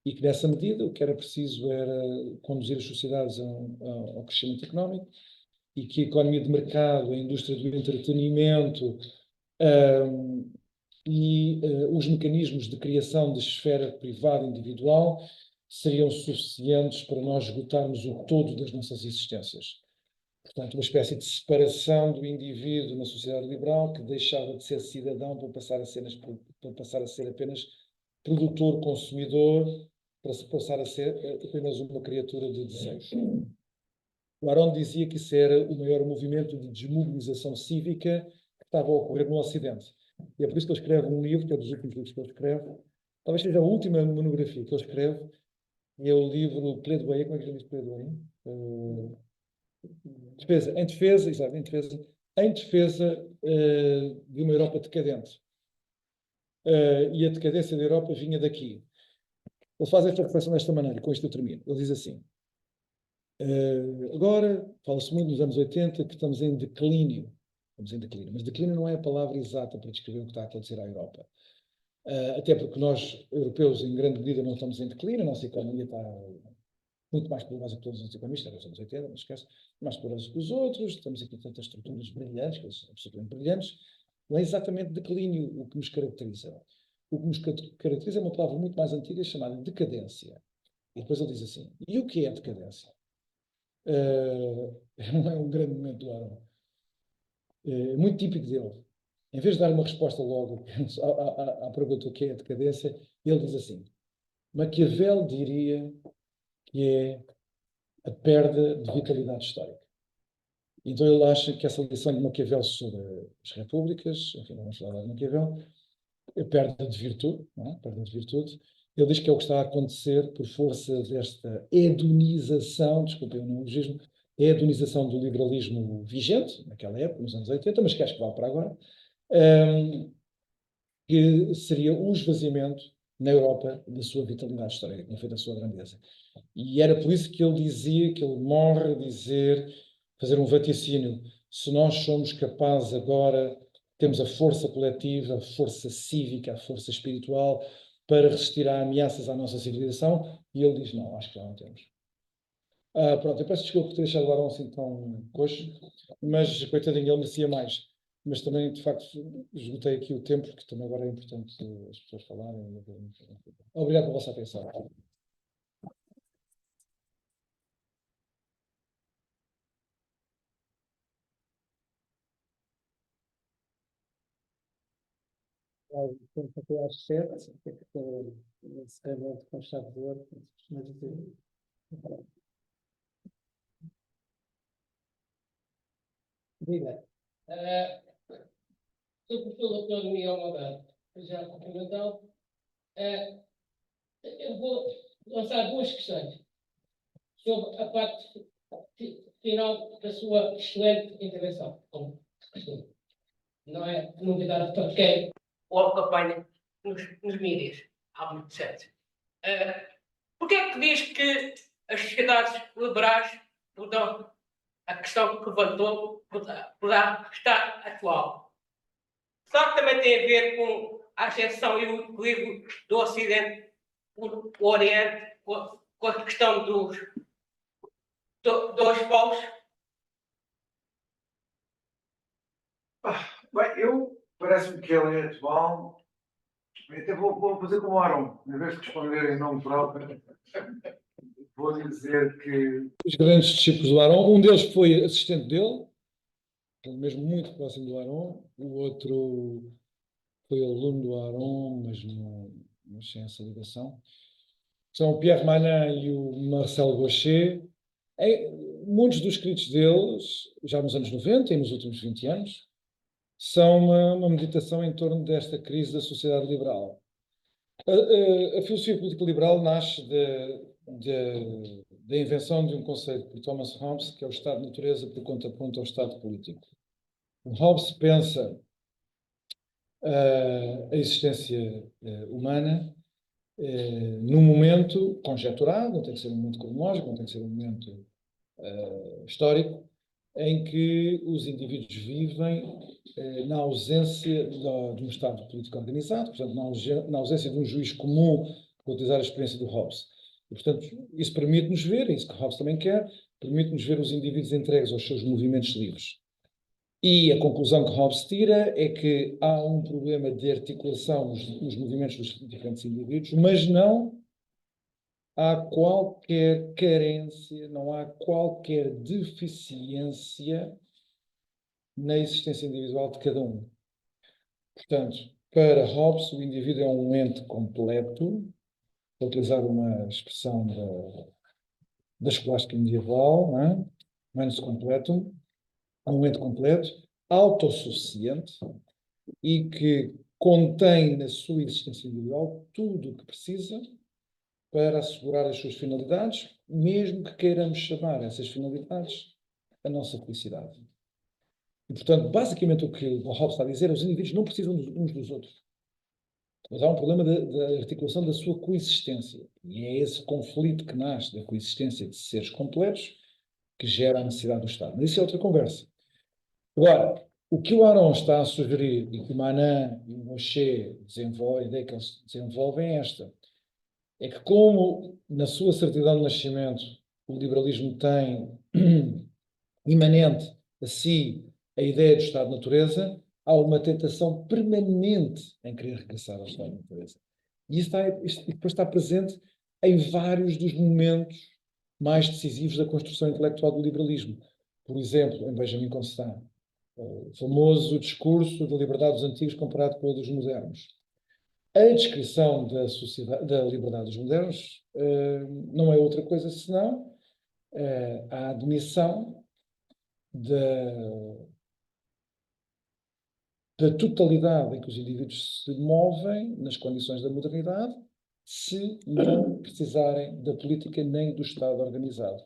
E que, nessa medida, o que era preciso era conduzir as sociedades ao crescimento económico, e que a economia de mercado, a indústria do entretenimento os mecanismos de criação de esfera privada individual seriam suficientes para nós esgotarmos o todo das nossas existências. Portanto, uma espécie de separação do indivíduo na sociedade liberal, que deixava de ser cidadão para passar a ser apenas produtor, consumidor, para passar a ser apenas uma criatura de desejo. O Aron dizia que isso era o maior movimento de desmobilização cívica que estava a ocorrer no Ocidente. E é por isso que ele escreve um livro, que é dos últimos livros que ele escreve, talvez seja a última monografia que ele escreve, e é o livro Plaidoyer, como é que ele diz Plaidoyer? Em defesa de uma Europa decadente. E a decadência da Europa vinha daqui. Ele faz esta reflexão desta maneira, e com isto eu termino. Ele diz assim: agora, fala-se muito nos anos 80 que estamos em declínio. Estamos em declínio, mas declínio não é a palavra exata para descrever o que está a acontecer à Europa. Até porque nós, europeus, em grande medida, não estamos em declínio, a nossa economia está muito mais poderosa que todos os economistas, dos anos 80, não esquece, mais poderosa que os outros, temos aqui tantas estruturas brilhantes, que são absolutamente brilhantes, não é exatamente declínio o que nos caracteriza. O que nos caracteriza é uma palavra muito mais antiga chamada decadência. E depois ele diz assim, e o que é decadência? Não é um grande momento do Arão. É muito típico dele. Em vez de dar uma resposta logo à pergunta o que é a decadência, ele diz assim, Maquiavel diria que é a perda de vitalidade histórica. Então ele acha que essa lição de Maquiavel sobre as repúblicas, enfim, vamos falar de Maquiavel, é perda de virtude, não é? Perda de virtude. Ele diz que é o que está a acontecer por força desta hedonização, desculpem o neologismo, hedonização do liberalismo vigente, naquela época, nos anos 80, mas que acho que vale para agora, que seria um esvaziamento na Europa da sua vitalidade histórica, que tinha feito a sua grandeza. E era por isso que ele dizia, que ele morre a dizer, fazer um vaticínio, se nós somos capazes agora, temos a força coletiva, a força cívica, a força espiritual, para resistir a ameaças à nossa civilização, e ele diz, não, acho que já não temos. Pronto, eu peço desculpa por ter deixado o Arão assim tão coxo, mas, coitadinho, ele merecia mais. Mas também, de facto, esgotei aqui o tempo, porque também agora é importante as pessoas falarem. Obrigado pela vossa atenção. Portanto, até às 7, que encerramento com chave de ouro, como se costuma dizer. Diga. Sou professor doutor Miguel Magrado, já cumprimentá-lo. Eu vou lançar duas questões sobre a parte final da sua excelente intervenção, como se costuma. Não é novidade para quem o acompanha nos mídias há muito tempo. Porquê é que diz que as sociedades liberais poderão, a questão que levantou, poderá estar atual? Só que também tem a ver com a ascensão e o equilíbrio do Ocidente, o Oriente, com a questão dos povos. Bem, parece-me que ele é atual. Até vou fazer como o Aaron, em vez de responder em nome próprio, vou dizer que. Os grandes discípulos do Arão, um deles foi assistente dele, mesmo muito próximo do Arão, o outro foi aluno do Arão, mas sem essa ligação. São o Pierre Manin e o Marcel Gaucher. Muitos dos escritos deles, já nos anos 90 e nos últimos 20 anos, são uma meditação em torno desta crise da sociedade liberal. A filosofia política liberal nasce da invenção de um conceito por Thomas Hobbes, que é o estado de natureza por contraponto ao estado político. O Hobbes pensa a existência humana num momento conjeturado, não tem que ser um momento cronológico, não tem que ser um momento histórico, em que os indivíduos vivem na ausência de um Estado político organizado, portanto, na ausência de um juiz comum, para utilizar a experiência do Hobbes. E, portanto, isso permite-nos ver, é isso que Hobbes também quer, permite-nos ver os indivíduos entregues aos seus movimentos livres. E a conclusão que Hobbes tira é que há um problema de articulação nos movimentos dos diferentes indivíduos, mas não há qualquer carência, não há qualquer deficiência na existência individual de cada um. Portanto, para Hobbes, o indivíduo é um ente completo, para utilizar uma expressão da escolástica medieval, não é? Mens completum, é um ente completo, autossuficiente e que contém na sua existência individual tudo o que precisa para assegurar as suas finalidades, mesmo que queiramos chamar essas finalidades a nossa felicidade. E, portanto, basicamente o que o Hobbes está a dizer é que os indivíduos não precisam uns dos outros. Mas há um problema da articulação da sua coexistência. E é esse conflito que nasce da coexistência de seres completos que gera a necessidade do Estado. Mas isso é outra conversa. Agora, o que o Arão está a sugerir e que o Manin e o Gaucher desenvolvem, a ideia que eles desenvolvem é esta. É que como na sua certidão de nascimento o liberalismo tem imanente a si a ideia do estado de natureza, há uma tentação permanente em querer regressar ao estado de natureza. E isto depois está presente em vários dos momentos mais decisivos da construção intelectual do liberalismo. Por exemplo, em Benjamin Constant, o famoso discurso da liberdade dos antigos comparado com a dos modernos. A descrição da sociedade, da liberdade dos modernos não é outra coisa senão a admissão da totalidade em que os indivíduos se movem nas condições da modernidade, se não precisarem da política nem do Estado organizado.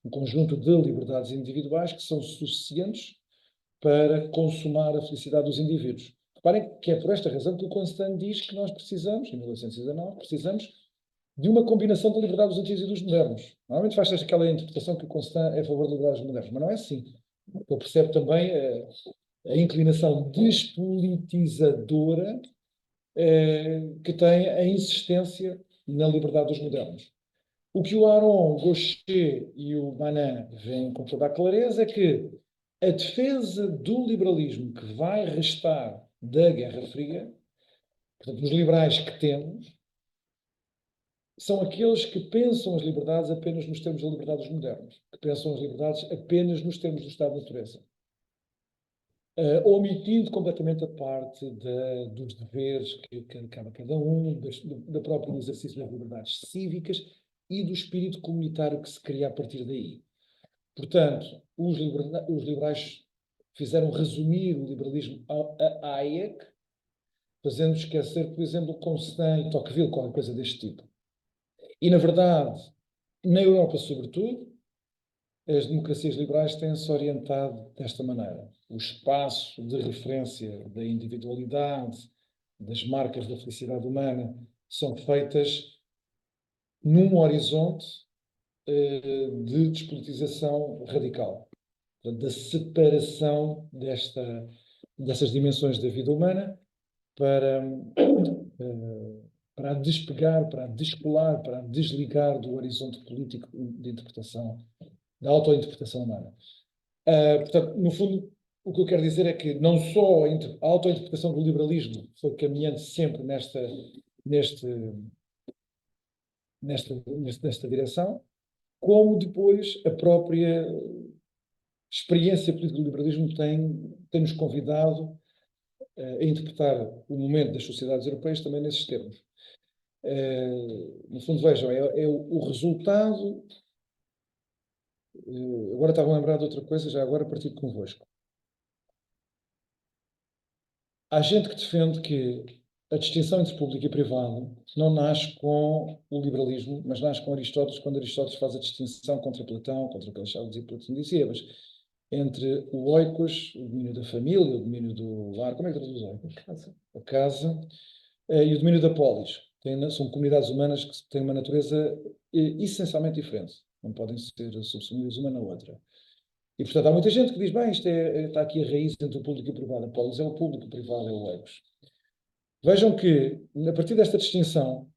Um conjunto de liberdades individuais que são suficientes para consumar a felicidade dos indivíduos. Reparem que é por esta razão que o Constant diz que nós precisamos, em 1819, precisamos de uma combinação da liberdade dos antigos e dos modernos. Normalmente faz-se aquela interpretação que o Constant é a favor da liberdade dos modernos, mas não é assim. Ele percebe também a inclinação despolitizadora que tem a insistência na liberdade dos modernos. O que o Aron, o Gaucher e o Manin veem com toda a clareza é que a defesa do liberalismo que vai restar da Guerra Fria, portanto, os liberais que temos, são aqueles que pensam as liberdades apenas nos termos da liberdade dos modernos, que pensam as liberdades apenas nos termos do Estado de natureza. Omitindo completamente a parte dos deveres que acaba cada um, do próprio exercício das liberdades cívicas e do espírito comunitário que se cria a partir daí. Portanto, os liberais fizeram resumir o liberalismo a Hayek, fazendo esquecer, por exemplo, Constant e Tocqueville, qualquer coisa deste tipo. E, na verdade, na Europa, sobretudo, as democracias liberais têm-se orientado desta maneira. O espaço de referência da individualidade, das marcas da felicidade humana, são feitas num horizonte de despolitização radical, da separação dessas dimensões da vida humana para a despegar, para a descolar, para a desligar do horizonte político de interpretação, da autointerpretação humana. Portanto, no fundo, o que eu quero dizer é que não só a autointerpretação do liberalismo foi caminhando sempre nesta direção, como depois a própria experiência política do liberalismo tem-nos convidado a interpretar o momento das sociedades europeias também nesses termos. No fundo, vejam, é o resultado. Agora estava a lembrar de outra coisa, já agora partilho convosco. Há gente que defende que a distinção entre público e privado não nasce com o liberalismo, mas nasce com Aristóteles, quando Aristóteles faz a distinção contra Platão, contra o que ele achava de Platão dizia, mas entre o oikos, o domínio da família, o domínio do lar, como é que traduz oikos? A casa, e o domínio da polis. São comunidades humanas que têm uma natureza essencialmente diferente. Não podem ser subsumidas uma na outra. E, portanto, há muita gente que diz, bem, está aqui a raiz entre o público e o privado. A polis é o público, o privado é o oikos. Vejam que, a partir desta distinção,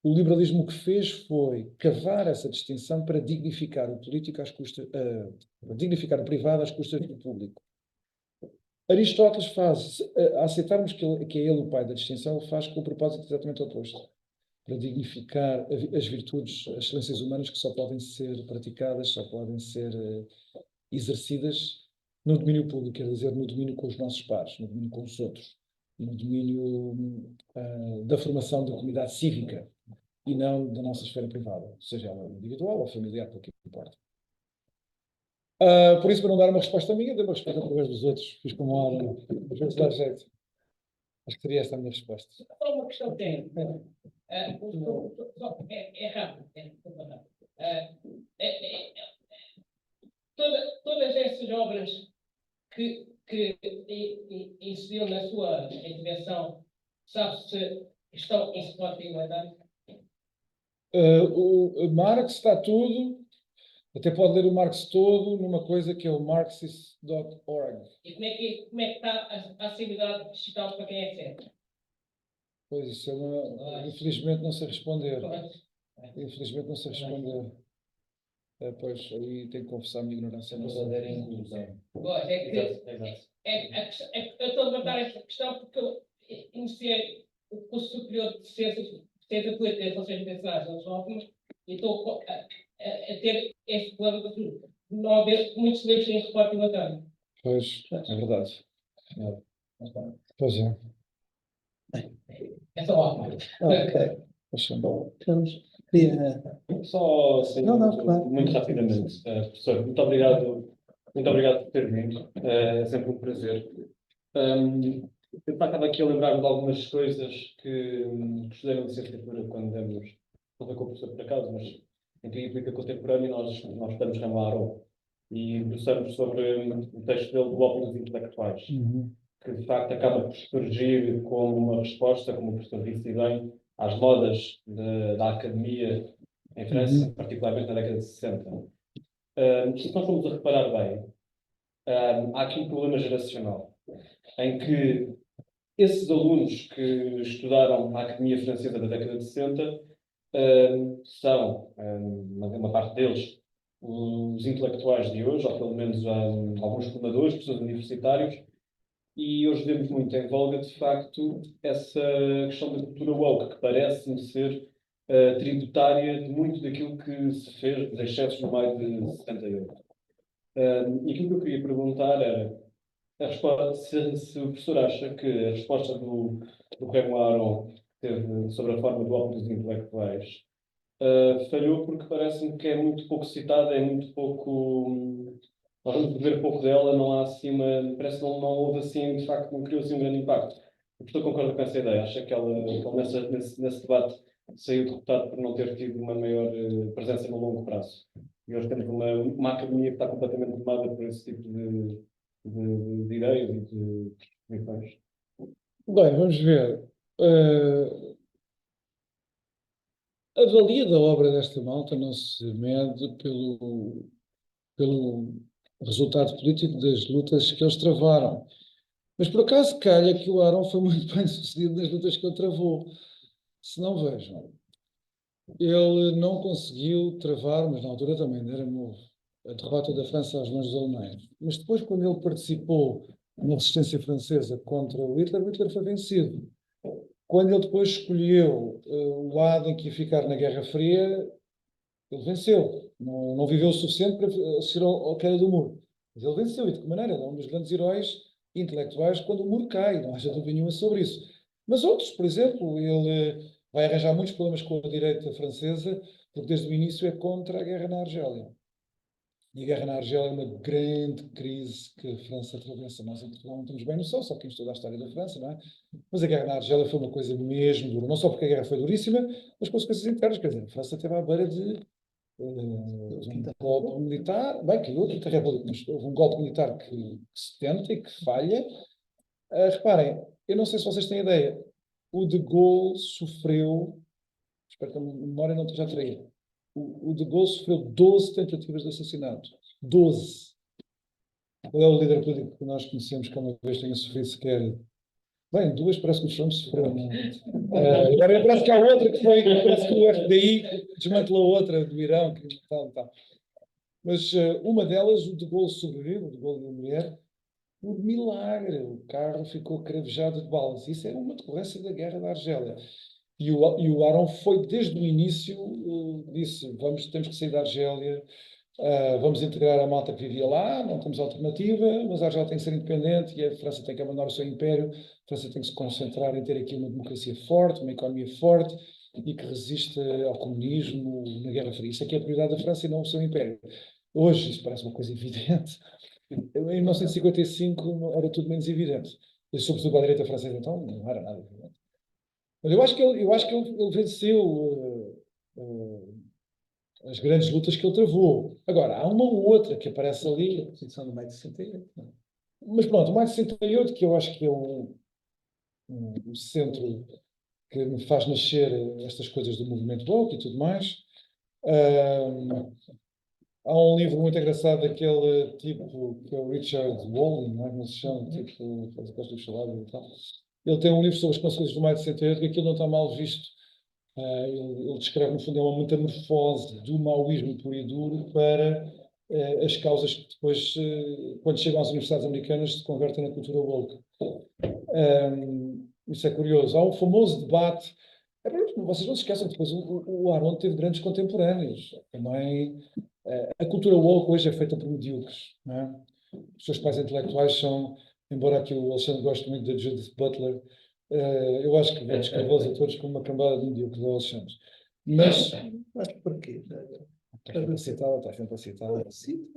o liberalismo o que fez foi cavar essa distinção para dignificar o político às custas, dignificar o privado às custas do público. Aristóteles faz, a aceitarmos que é ele o pai da distinção, ele faz com o propósito exatamente oposto, para dignificar as virtudes, as excelências humanas que só podem ser praticadas, só podem ser exercidas no domínio público, quer dizer, no domínio com os nossos pares, no domínio com os outros, no domínio da formação da comunidade cívica e não da nossa esfera privada, seja ela individual ou familiar, por que importa. Por isso, para não dar uma resposta minha, dei uma resposta através dos outros. Fiz como a Ana. Às vezes dá jeito. Acho que seria esta a minha resposta. Só uma questão tem. É rápido. Todas essas obras que incidiram na sua intervenção, sabe se estão em suporte e igualdade? O Marx está tudo, até pode ler o Marx todo numa coisa que é o marxist.org. E como é que está a acessibilidade digital para quem é cego? Pois isso infelizmente não sei responder. Infelizmente não sei responder. Pois, aí tenho que confessar a minha ignorância. Não sei. Verdadeira inclusão. Pois, é que Exato. eu estou a levantar esta questão porque eu iniciei o curso superior de Ciência Política e Relações Internacionais da Lusófona e estou a ter este problema de não haver muitos livros em reporte simultâneo. Pois, é verdade. Pois é. É só ótimo. Ok, Pois é. vamos. Queria. Só assim, Não, não, claro. muito rapidamente, professor, muito obrigado por ter vindo, é sempre um prazer. Eu estava aqui a lembrar-me de algumas coisas que estudei na licenciatura quando demos, não foi com o professor por acaso, mas em crítica contemporânea nós estamos na Maro e debruçamos sobre o texto dele do Óculos Intelectuais, que de facto acaba por surgir como uma resposta, como o professor disse bem, às modas da academia em França, particularmente na década de 60. Se nós formos a reparar bem, há aqui um problema geracional, em que esses alunos que estudaram a Academia Francesa da década de 60 são, uma parte deles, os intelectuais de hoje, ou pelo menos alguns formadores, professores universitários, e hoje vemos muito em voga, de facto, essa questão da cultura woke, que parece-me ser tributária de muito daquilo que se fez dos excessos no maio de 78. E aquilo que eu queria perguntar era se o professor acha que a resposta do Remo Aron teve sobre a forma do óculos intelectuais falhou porque parece-me que é muito pouco citada, é muito pouco. Nós vamos ver pouco dela, não há assim uma. Parece que não houve assim, de facto, não criou assim um grande impacto. O professor concorda com essa ideia? Acha que ela nesse debate saiu derrotado por não ter tido uma maior presença no longo prazo? E hoje temos uma academia que está completamente tomada por esse tipo de ideias e de definições. Bem, vamos ver. A valia da obra desta malta não se mede pelo resultado político das lutas que eles travaram. Mas por acaso calha que o Aron foi muito bem sucedido nas lutas que ele travou. Se não vejam, ele não conseguiu travar, mas na altura também ainda era novo, a derrota da França às mãos dos alemães. Mas depois, quando ele participou na resistência francesa contra o Hitler foi vencido. Quando ele depois escolheu o lado em que ia ficar na Guerra Fria, ele venceu. Não viveu o suficiente para assistir ao queda do muro. Mas ele venceu. E de que maneira? Ele é um dos grandes heróis intelectuais quando o muro cai. Não haja dúvida nenhuma sobre isso. Mas outros, por exemplo, ele vai arranjar muitos problemas com a direita francesa, porque desde o início é contra a guerra na Argélia. E a guerra na Argélia é uma grande crise que a França atravessa. Nós em Portugal não temos bem noção, só quem estuda a história da França, não é? Mas a guerra na Argélia foi uma coisa mesmo dura. Não só porque a guerra foi duríssima, mas consequências internas. Quer dizer, a França esteve à beira de um golpe militar. Bem, que outra Quinta República, mas houve um golpe militar que se tenta e que falha. Reparem, eu não sei se vocês têm ideia, o de Gaulle sofreu, espero que a memória não esteja a trair, o de Gaulle sofreu 12 tentativas de assassinato. 12. Qual é o líder político que nós conhecemos que uma vez tenha sofrido sequer? Bem, duas parece que o Trump sofreu. Agora parece que há outra que foi, parece que o FBI desmantelou outra do Irão, que tal. Mas uma delas, o de Gaulle sobrevive, o de Gaulle e a mulher, por milagre. O carro ficou cravejado de balas. Isso era uma decorrência da guerra da Argélia. E o Aron foi, desde o início, disse, temos que sair da Argélia, vamos integrar a malta que vivia lá, não temos alternativa, mas a Argélia tem que ser independente e a França tem que abandonar o seu império, a França tem que se concentrar em ter aqui uma democracia forte, uma economia forte e que resista ao comunismo na Guerra Fria. Isso aqui é a prioridade da França e não o seu império. Hoje isso parece uma coisa evidente. Em 1955 era tudo menos evidente. E sobretudo para a direita francesa, então, não era nada evidente. Mas eu acho que ele venceu as grandes lutas que ele travou. Agora, há uma ou outra que aparece ali. A Constituição do maio de 68. Não é? Mas pronto, o maio de 68, que eu acho que é o centro que me faz nascer estas coisas do movimento woke e tudo mais. Há um livro muito engraçado daquele tipo, que é o Richard Wallin, não é como se chama? Tipo, faz aqueles livros chalados e tal. Ele tem um livro sobre as consequências do maio de 68, que aquilo não está mal visto Ele descreve, no fundo, é uma metamorfose do maoísmo puro e duro para as causas que depois, quando chegam às universidades americanas, se convertem na cultura woke. Isso é curioso. Há um famoso debate. Vocês não se esqueçam, depois o Aron teve grandes contemporâneos. Também a cultura woke hoje é feita por medíocres, não é? Os seus pais intelectuais são, embora aqui o Alexandre goste muito da Judith Butler, eu acho que vai descrevê-los a todos como uma cambada de medíocres, o Alexandre. Mas Mas porquê? está sempre a citá-la, está sempre a citá-la. Sim.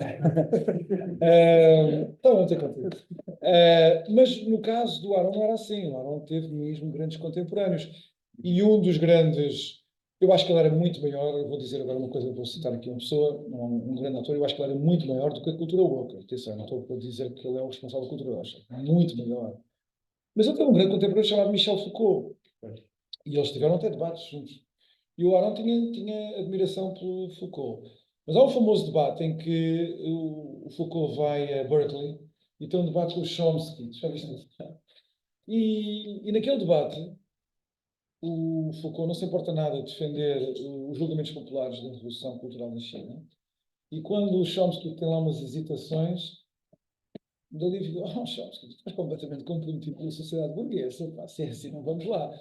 Então, não tem contigo. Mas no caso do Aron não era assim. O Aron teve mesmo grandes contemporâneos. E um dos grandes, eu acho que ele era muito maior, eu vou dizer agora uma coisa, vou citar aqui uma pessoa, um grande ator, eu acho que ele era muito maior do que a cultura woke. Atenção, não estou a dizer que ele é o responsável da cultura, eu acho muito maior. Mas ele teve um grande contemporâneo chamado Michel Foucault. E eles tiveram até debates juntos. E o Aron tinha admiração pelo Foucault. Mas há um famoso debate em que o Foucault vai a Berkeley e tem um debate com o Chomsky. Já viste isso? E naquele debate, o Foucault não se importa nada de defender os julgamentos populares da Revolução Cultural na China. E quando o Chomsky tem lá umas hesitações, dali fica, Chomsky, tu estás completamente comprometido com a sociedade burguesa. Pá, se é assim, não vamos lá.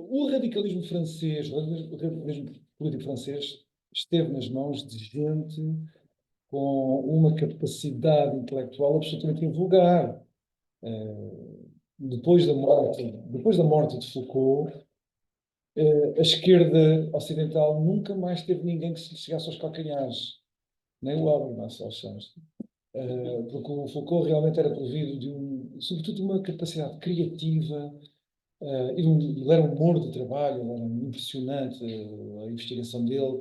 O radicalismo francês, o radicalismo político francês, esteve nas mãos de gente com uma capacidade intelectual absolutamente invulgar. Depois da morte de Foucault, a esquerda ocidental nunca mais teve ninguém que se lhe chegasse aos calcanhares, nem o Habermas, Alexandre. Porque o Foucault realmente era provido sobretudo de uma capacidade criativa. Ele era um humor de trabalho, era impressionante a investigação dele.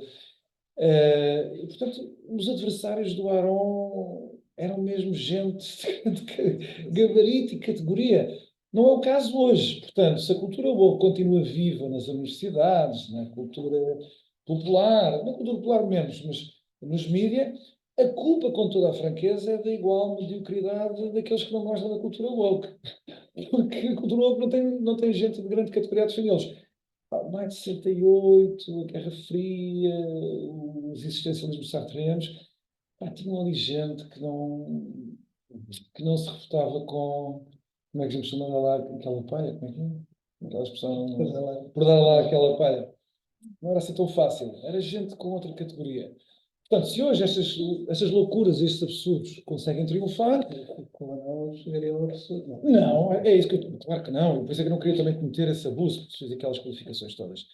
E, portanto, os adversários do Aron eram mesmo gente de gabarito e categoria. Não é o caso hoje. Portanto, se a cultura woke continua viva nas universidades, na cultura popular menos, mas nos mídias, a culpa, com toda a franqueza, é da igual mediocridade daqueles que não gostam da cultura woke. Porque a cultura woke não tem gente de grande categoria a defendê-los. Mais de 68, a Guerra Fria, os existencialismos sartreanos, tinham ali gente que não se refutava com, como é que a gente chama lá aquela palha, como é que é? Aquela expressão, por dar lá aquela palha. Não era assim tão fácil, era gente com outra categoria. Portanto, se hoje estas loucuras, estes absurdos conseguem triunfar, Não chegaria ao absurdo. não, é isso que eu. Claro que não. Eu pensei que eu não queria também cometer esse abuso, porque fiz aquelas qualificações todas.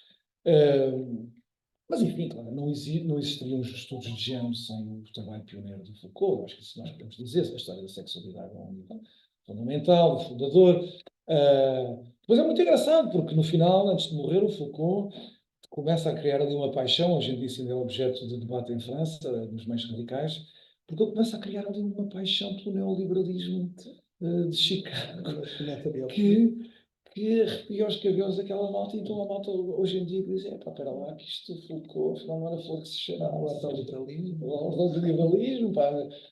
Mas, enfim, claro, não existiriam os estudos de género sem o trabalho pioneiro do Foucault. Eu acho que isso nós podemos dizer, a história da sexualidade é um livro fundamental, fundador. Mas é muito engraçado, porque no final, antes de morrer, o Foucault começa a criar ali uma paixão, hoje em dia isso ainda é objeto de debate em França, nos meios radicais, porque ele começa a criar ali uma paixão pelo neoliberalismo de Chicago, que arrepia os cabelos daquela malta. Então a malta hoje em dia diz, espera lá, que isto Foucault, afinal não era flor que se cheirava. O ordoliberalismo,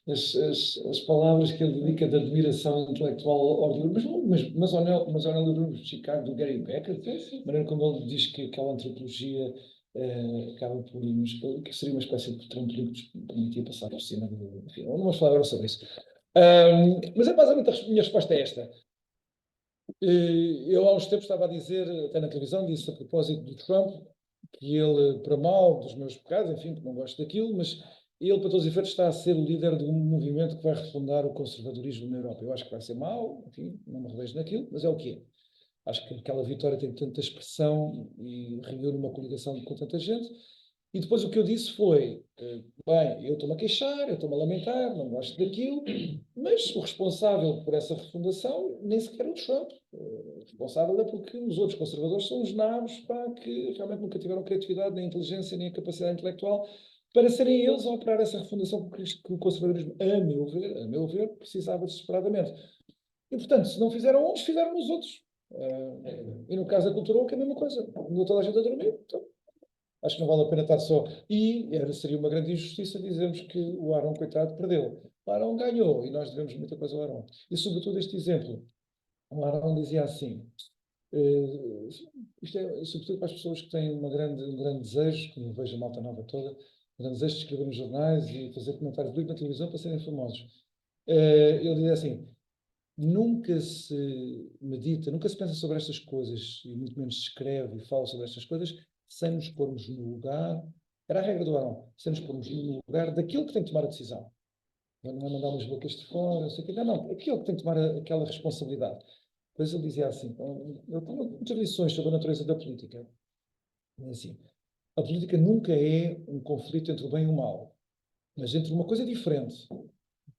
as palavras que ele dedica de admiração intelectual ao ordoliberalismo, mas ao neoliberalismo de Chicago, do Gary Becker, a maneira como ele diz que aquela antropologia acaba por que seria uma espécie de trampolim que nos permitia passar por cima enfim, não vamos falar agora sobre isso. Mas é basicamente a minha resposta é esta. Eu há uns tempos estava a dizer, até na televisão, disse a propósito do Trump, que ele, para mal dos meus pecados, enfim, que não gosto daquilo, mas ele, para todos os efeitos, está a ser o líder de um movimento que vai refundar o conservadorismo na Europa. Eu acho que vai ser mau, enfim, não me revejo naquilo, mas é o que é. Acho que aquela vitória tem tanta expressão e reúne uma coligação com tanta gente. E depois o que eu disse foi, bem, eu estou-me a queixar, eu estou-me a lamentar, não gosto daquilo, mas o responsável por essa refundação nem sequer é o Trump. O responsável é porque os outros conservadores são os nabos, que realmente nunca tiveram criatividade, nem inteligência, nem a capacidade intelectual para serem eles a operar essa refundação, porque o conservadorismo, a meu ver, precisava desesperadamente. E, portanto, se não fizeram uns, fizeram os outros. E no caso da cultura, é a mesma coisa. Não toda a gente a dormir, então acho que não vale a pena estar só. E seria uma grande injustiça dizermos que o Aron, coitado, perdeu. O Aron ganhou e nós devemos muita coisa ao Aron. E, sobretudo, este exemplo. O Aron dizia assim: Eh, Isto é sobretudo para as pessoas que têm um grande desejo, como eu vejo a malta nova toda, um grande desejo de escrever nos jornais e fazer comentários na televisão para serem famosos. Ele diz assim: nunca se medita, nunca se pensa sobre estas coisas, e muito menos se escreve e fala sobre estas coisas, sem nos pormos no lugar, era a regra do Arão, sem nos pormos no lugar daquilo que tem que tomar a decisão. Não é mandar umas bocas de fora, não sei o quê. Não, aquilo que tem que tomar aquela responsabilidade. Depois ele dizia assim, eu tenho muitas lições sobre a natureza da política. Assim, a política nunca é um conflito entre o bem e o mal, mas entre uma coisa diferente,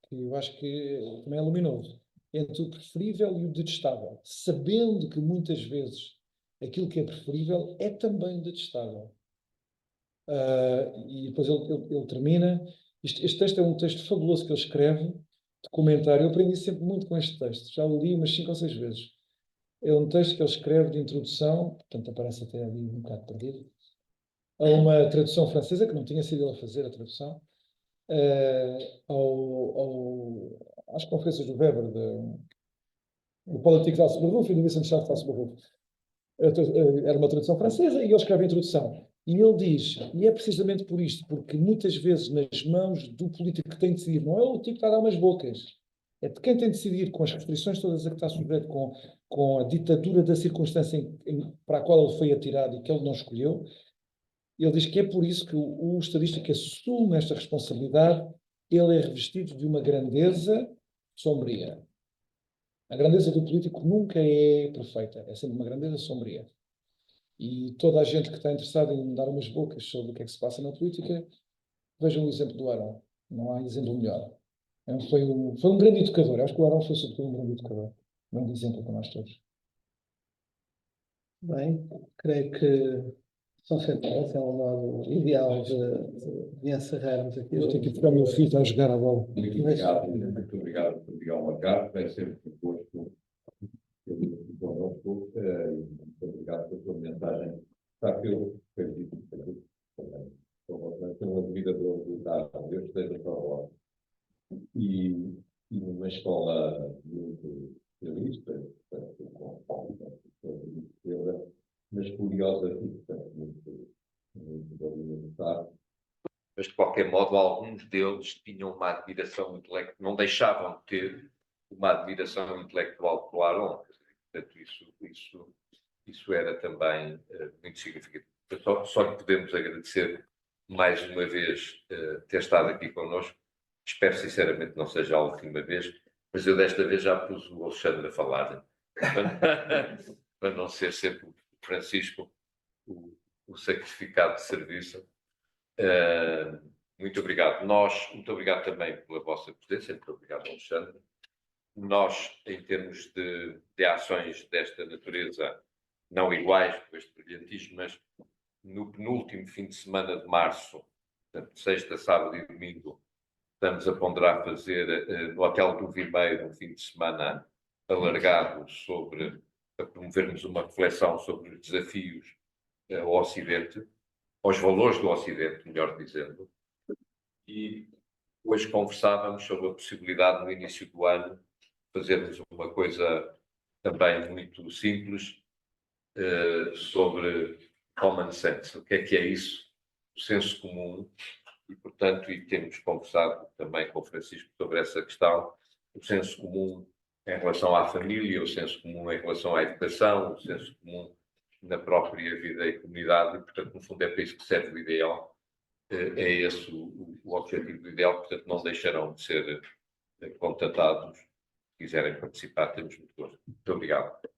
que eu acho que também é luminoso, entre o preferível e o detestável, sabendo que muitas vezes aquilo que é preferível é também detestável. E depois ele termina. Este texto é um texto fabuloso que ele escreve, de comentário. Eu aprendi sempre muito com este texto, já o li umas 5 ou 6 vezes. É um texto que ele escreve de introdução, portanto aparece até ali um bocado perdido, a uma tradução francesa, que não tinha sido ele a fazer a tradução, às conferências do Weber, do Politique d'Alsberhof e do Wissenschaft d'Alsberhof. Era uma tradução francesa e ele escreve a introdução. E ele diz, e é precisamente por isto, porque muitas vezes nas mãos do político que tem de decidir, não é o tipo que está a dar umas bocas, é de quem tem de decidir com as restrições todas a que está sujeito, com a ditadura da circunstância para a qual ele foi atirado e que ele não escolheu. Ele diz que é por isso que o estadista que assume esta responsabilidade, ele é revestido de uma grandeza sombria. A grandeza do político nunca é perfeita, é sempre uma grandeza sombria. E toda a gente que está interessada em dar umas bocas sobre o que é que se passa na política, vejam o exemplo do Arão. Não há exemplo melhor. Foi um grande educador. Acho que o Arão foi sobretudo um grande educador. Um grande exemplo para nós todos. Bem, creio que São Centrais é um modo ideal de encerrarmos aqui. Eu tenho que pegar o meu filho a jogar a bola. Muito obrigado por ligar uma carta, é sempre um gosto ter aqui connosco, e muito obrigado pela sua mensagem. Sabe que eu acredito também, pela vida do resultado, Deus esteja para lá. E numa escola muito realista, mas curiosa, muito alimentar. Mas, de qualquer modo, alguns deles tinham uma admiração intelectual, não deixavam de ter uma admiração intelectual pelo Arão. Portanto, isso era também muito significativo. Só lhe podemos agradecer mais uma vez ter estado aqui connosco. Espero sinceramente que não seja a última vez, mas eu desta vez já pus o Alexandre a falar, para não ser sempre o Francisco o sacrificado de serviço. Muito obrigado. Muito obrigado também pela vossa presença, muito obrigado, Alexandre. Nós, em termos de ações desta natureza, não iguais com este brilhantismo, mas no penúltimo fim de semana de março, portanto, sexta, sábado e domingo, estamos a ponderar fazer no Hotel do Vimeiro um fim de semana alargado para promovermos uma reflexão sobre os desafios ao Ocidente, aos valores do Ocidente, melhor dizendo. E hoje conversávamos sobre a possibilidade, no início do ano, fazermos uma coisa também muito simples, sobre common sense. O que é isso? O senso comum. E, portanto, temos conversado também com o Francisco sobre essa questão, o senso comum em relação à família, o senso comum em relação à educação, o senso comum na própria vida e comunidade, e, portanto, no fundo, é para isso que serve o ideal. É esse o objetivo do ideal, portanto, não deixarão de ser contatados. Se quiserem participar, temos muito gosto. Muito obrigado.